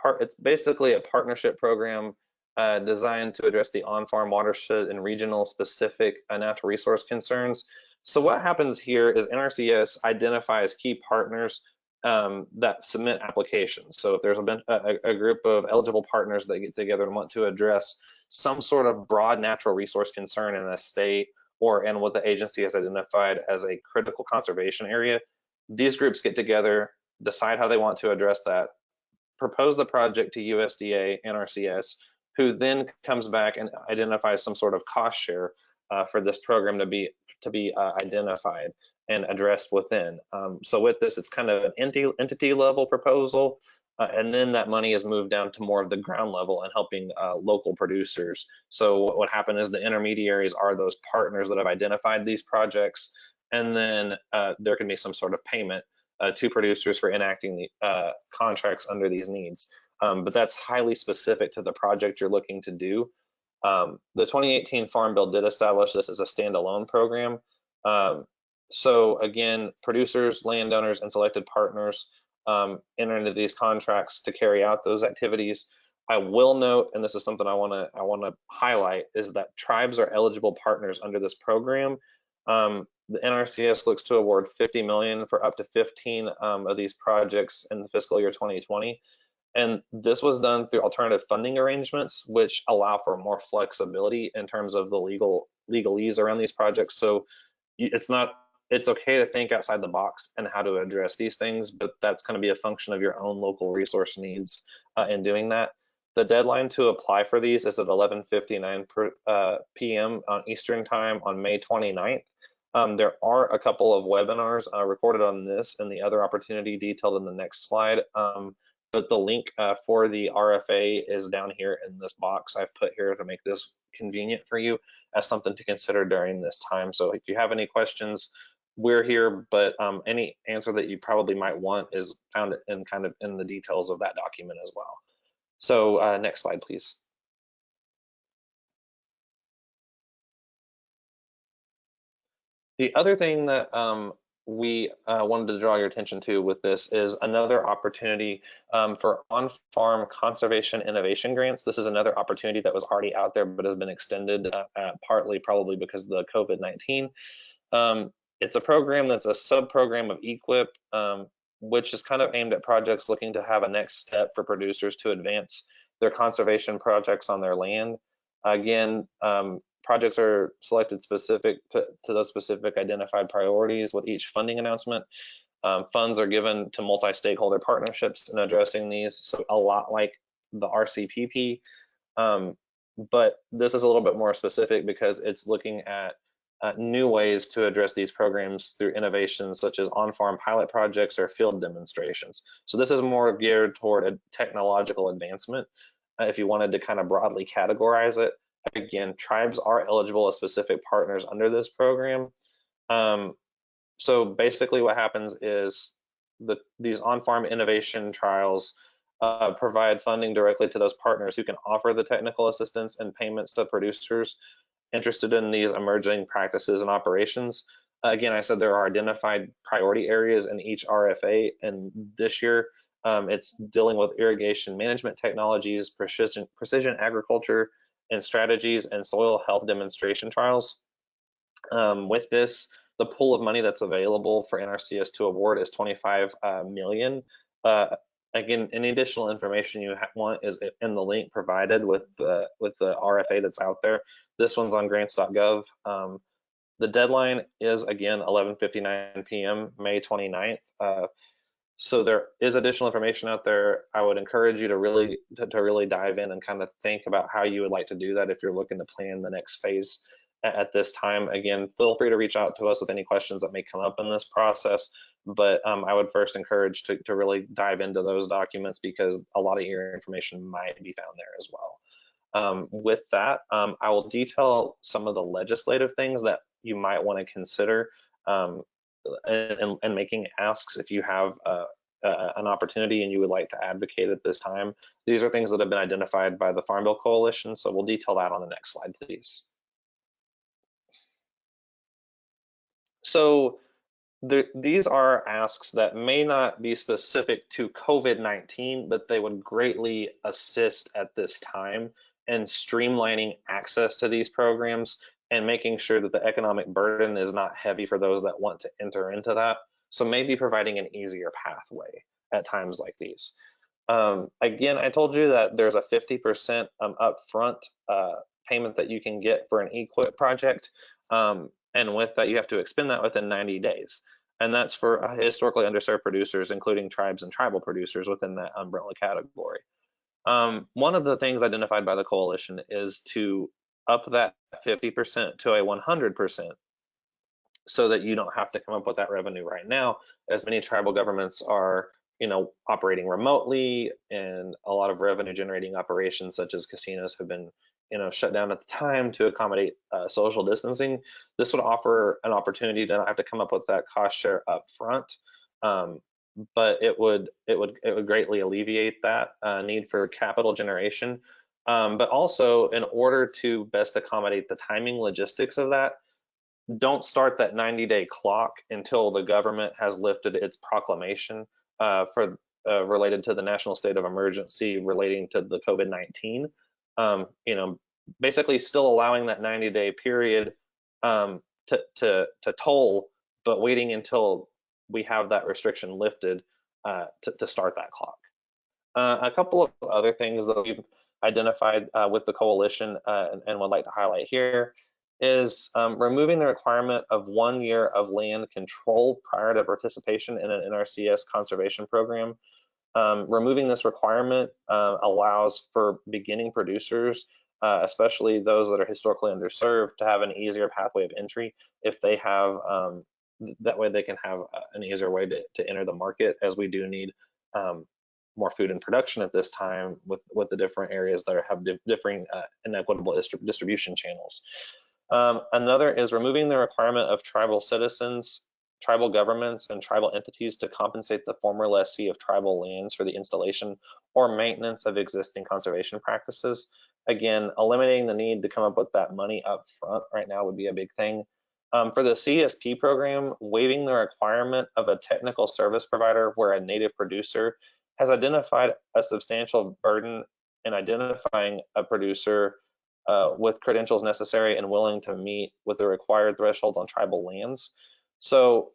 basically a partnership program designed to address the on-farm watershed and regional specific natural resource concerns. So what happens here is NRCS identifies key partners that submit applications. So if there's a group of eligible partners that get together and want to address some sort of broad natural resource concern in a state and what the agency has identified as a critical conservation area, these groups get together, decide how they want to address that, propose the project to USDA, NRCS, who then comes back and identifies some sort of cost share for this program to be identified and addressed within. So with this, it's kind of an entity level proposal, and then that money is moved down to more of the ground level and helping local producers. So what would happen is the intermediaries are those partners that have identified these projects, and then there can be some sort of payment to producers for enacting the contracts under these needs. But that's highly specific to the project you're looking to do. The 2018 Farm Bill did establish this as a standalone program. So again, producers, landowners, and selected partners enter into these contracts to carry out those activities. I will note, and this is something I want to highlight, is that tribes are eligible partners under this program. the NRCS looks to award $50 million for up to 15 of these projects in the fiscal year 2020. And this was done through alternative funding arrangements, which allow for more flexibility in terms of the legalese around these projects. So it's okay to think outside the box and how to address these things, but that's going to be a function of your own local resource needs in doing that. The deadline to apply for these is at 11:59 p.m. on Eastern Time on May 29th. There are a couple of webinars recorded on this and the other opportunity detailed in the next slide. But the link for the RFA is down here in this box I've put here to make this convenient for you as something to consider during this time. So if you have any questions, we're here, but any answer that you probably might want is found in kind of in the details of that document as well. So next slide, please. The other thing that we wanted to draw your attention to with this is another opportunity for on-farm conservation innovation grants. This is another opportunity that was already out there but has been extended partly probably because of the COVID-19. It's a program that's a sub-program of EQIP, which is kind of aimed at projects looking to have a next step for producers to advance their conservation projects on their land. Again, projects are selected specific to those specific identified priorities with each funding announcement. Funds are given to multi-stakeholder partnerships in addressing these, so a lot like the RCPP, but this is a little bit more specific because it's looking at new ways to address these programs through innovations such as on-farm pilot projects or field demonstrations. So this is more geared toward a technological advancement. If you wanted to kind of broadly categorize it, again, tribes are eligible as specific partners under this program. So basically what happens is these on-farm innovation trials provide funding directly to those partners who can offer the technical assistance and payments to producers interested in these emerging practices and operations. Again, I said there are identified priority areas in each RFA, and this year it's dealing with irrigation management technologies, precision agriculture and strategies, and soil health demonstration trials. With this, the pool of money that's available for NRCS to award is $25 million. Again, any additional information you want is in the link provided with the RFA that's out there. This one's on grants.gov. The deadline is, again, 11:59 p.m., May 29th. So there is additional information out there. I would encourage you to really dive in and kind of think about how you would like to do that if you're looking to plan the next phase at this time. Again, feel free to reach out to us with any questions that may come up in this process. But I would first encourage to really dive into those documents because a lot of your information might be found there as well. With that, I will detail some of the legislative things that you might want to consider and making asks if you have an opportunity and you would like to advocate at this time. These are things that have been identified by the Farm Bill Coalition, so we'll detail that on the next slide, please. So these are asks that may not be specific to COVID-19, but they would greatly assist at this time in streamlining access to these programs and making sure that the economic burden is not heavy for those that want to enter into that. So maybe providing an easier pathway at times like these. Again, I told you that there's a 50% upfront payment that you can get for an EQIP project. And with that, you have to expend that within 90 days. And that's for historically underserved producers, including tribes and tribal producers within that umbrella category. One of the things identified by the coalition is to up that 50% to a 100% so that you don't have to come up with that revenue right now, as many tribal governments are operating remotely, and a lot of revenue generating operations such as casinos have been shut down at the time to accommodate social distancing. This would offer an opportunity to not have to come up with that cost share up front, but it would greatly alleviate that need for capital generation. But also, in order to best accommodate the timing logistics of that, don't start that 90-day clock until the government has lifted its proclamation related to the national state of emergency relating to the COVID-19. Basically still allowing that 90-day period to toll, but waiting until we have that restriction lifted to start that clock. A couple of other things that we've identified with the coalition and would like to highlight here is removing the requirement of 1 year of land control prior to participation in an NRCS conservation program. Removing this requirement allows for beginning producers, especially those that are historically underserved, to have an easier pathway of entry if they have, that way they can have an easier way to enter the market, as we do need more food in production at this time with the different areas that have differing inequitable distribution channels. Another is removing the requirement of tribal citizens, tribal governments, and tribal entities to compensate the former lessee of tribal lands for the installation or maintenance of existing conservation practices. Again, eliminating the need to come up with that money up front right now would be a big thing. For the CSP program, waiving the requirement of a technical service provider where a native producer has identified a substantial burden in identifying a producer with credentials necessary and willing to meet with the required thresholds on tribal lands. So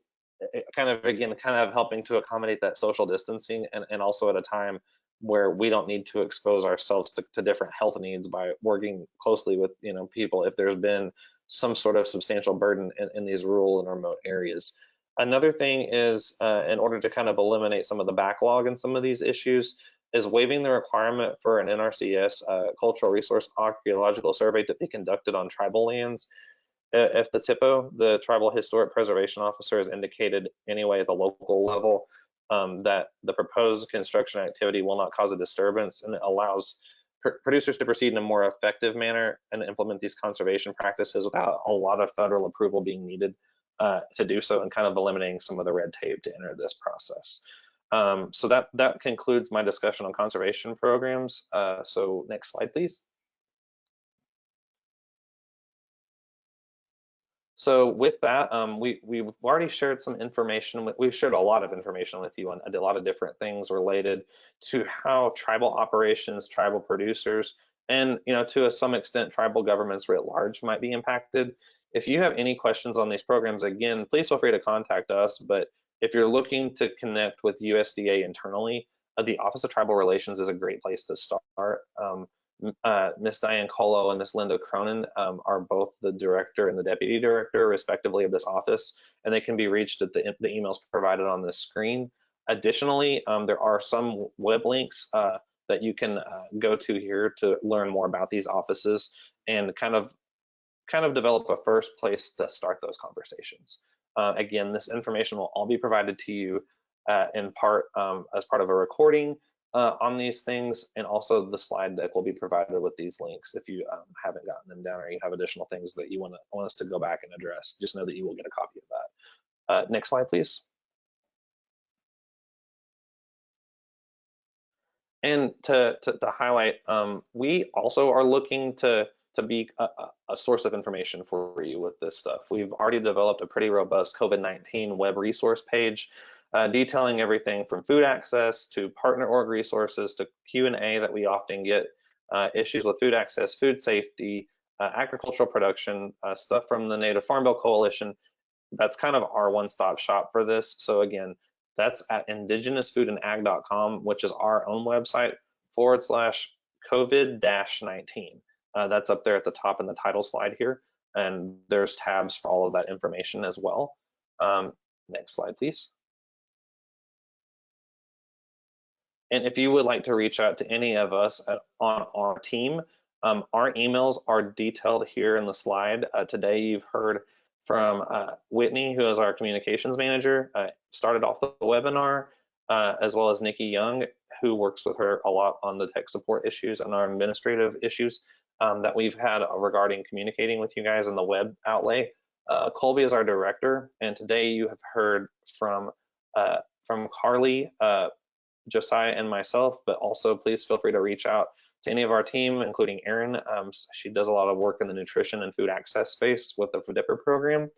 kind of helping to accommodate that social distancing, and also at a time where we don't need to expose ourselves to different health needs by working closely with people if there's been some sort of substantial burden in these rural and remote areas. Another thing is, in order to kind of eliminate some of the backlog in some of these issues, is waiving the requirement for an NRCS cultural resource archaeological survey to be conducted on tribal lands. If the THPO, the Tribal Historic Preservation Officer, has indicated anyway at the local level that the proposed construction activity will not cause a disturbance, and it allows producers to proceed in a more effective manner and implement these conservation practices without a lot of federal approval being needed to do so, and kind of eliminating some of the red tape to enter this process. So that concludes my discussion on conservation programs. So next slide, please. So with that, we've already shared some information. We've shared a lot of information with you on a lot of different things related to how tribal operations, tribal producers, and to some extent tribal governments writ large might be impacted. If you have any questions on these programs, again, please feel free to contact us. But if you're looking to connect with USDA internally, the Office of Tribal Relations is a great place to start. Ms. Diane Colo and Ms. Linda Cronin are both the director and the deputy director, respectively, of this office, and they can be reached at the emails provided on this screen. Additionally, there are some web links that you can go to here to learn more about these offices and kind of develop a first place to start those conversations. Again, this information will all be provided to you in part as part of a recording on these things, and also the slide deck will be provided with these links if you haven't gotten them down or you have additional things that you want us to go back and address. Just know that you will get a copy of that. Next slide, please. And to highlight, we also are looking to be a source of information for you with this stuff. We've already developed a pretty robust COVID-19 web resource page detailing everything from food access to partner org resources to Q&A that we often get, issues with food access, food safety, agricultural production, stuff from the Native Farm Bill Coalition. That's kind of our one-stop shop for this. So again, that's at indigenousfoodandag.com, which is our own website /COVID-19. That's up there at the top in the title slide here. And there's tabs for all of that information as well. Next slide, please. And if you would like to reach out to any of us on our team, our emails are detailed here in the slide. Today you've heard from Whitney, who is our communications manager, started off the webinar, as well as Nikki Young, who works with her a lot on the tech support issues and our administrative issues that we've had regarding communicating with you guys in the web outlay. Colby is our director, and today you have heard from Carly, Josiah, and myself, but also please feel free to reach out to any of our team, including Erin. She does a lot of work in the nutrition and food access space with the FDIPR program.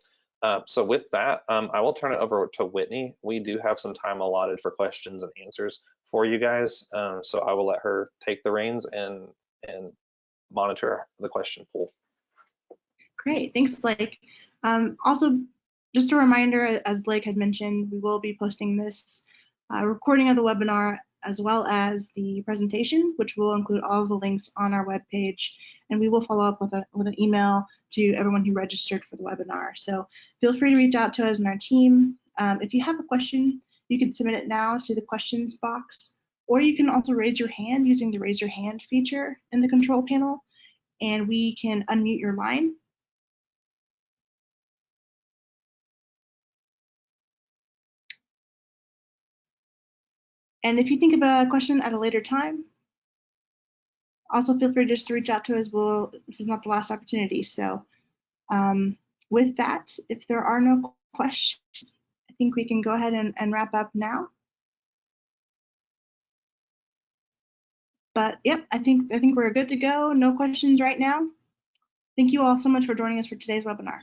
So with that, I will turn it over to Whitney. We do have some time allotted for questions and answers for you guys. So I will let her take the reins and monitor the question pool. Great, thanks, Blake. Also, just a reminder, as Blake had mentioned, we will be posting this recording of the webinar as well as the presentation, which will include all of the links on our webpage, and we will follow up with an email to everyone who registered for the webinar. So feel free to reach out to us and our team. If you have a question, you can submit it now to the questions box, or you can also raise your hand using the raise your hand feature in the control panel, and we can unmute your line. And if you think of a question at a later time, also feel free just to reach out to us. This is not the last opportunity. So with that, if there are no questions, I think we can go ahead and wrap up now. But yep, I think we're good to go. No questions right now. Thank you all so much for joining us for today's webinar.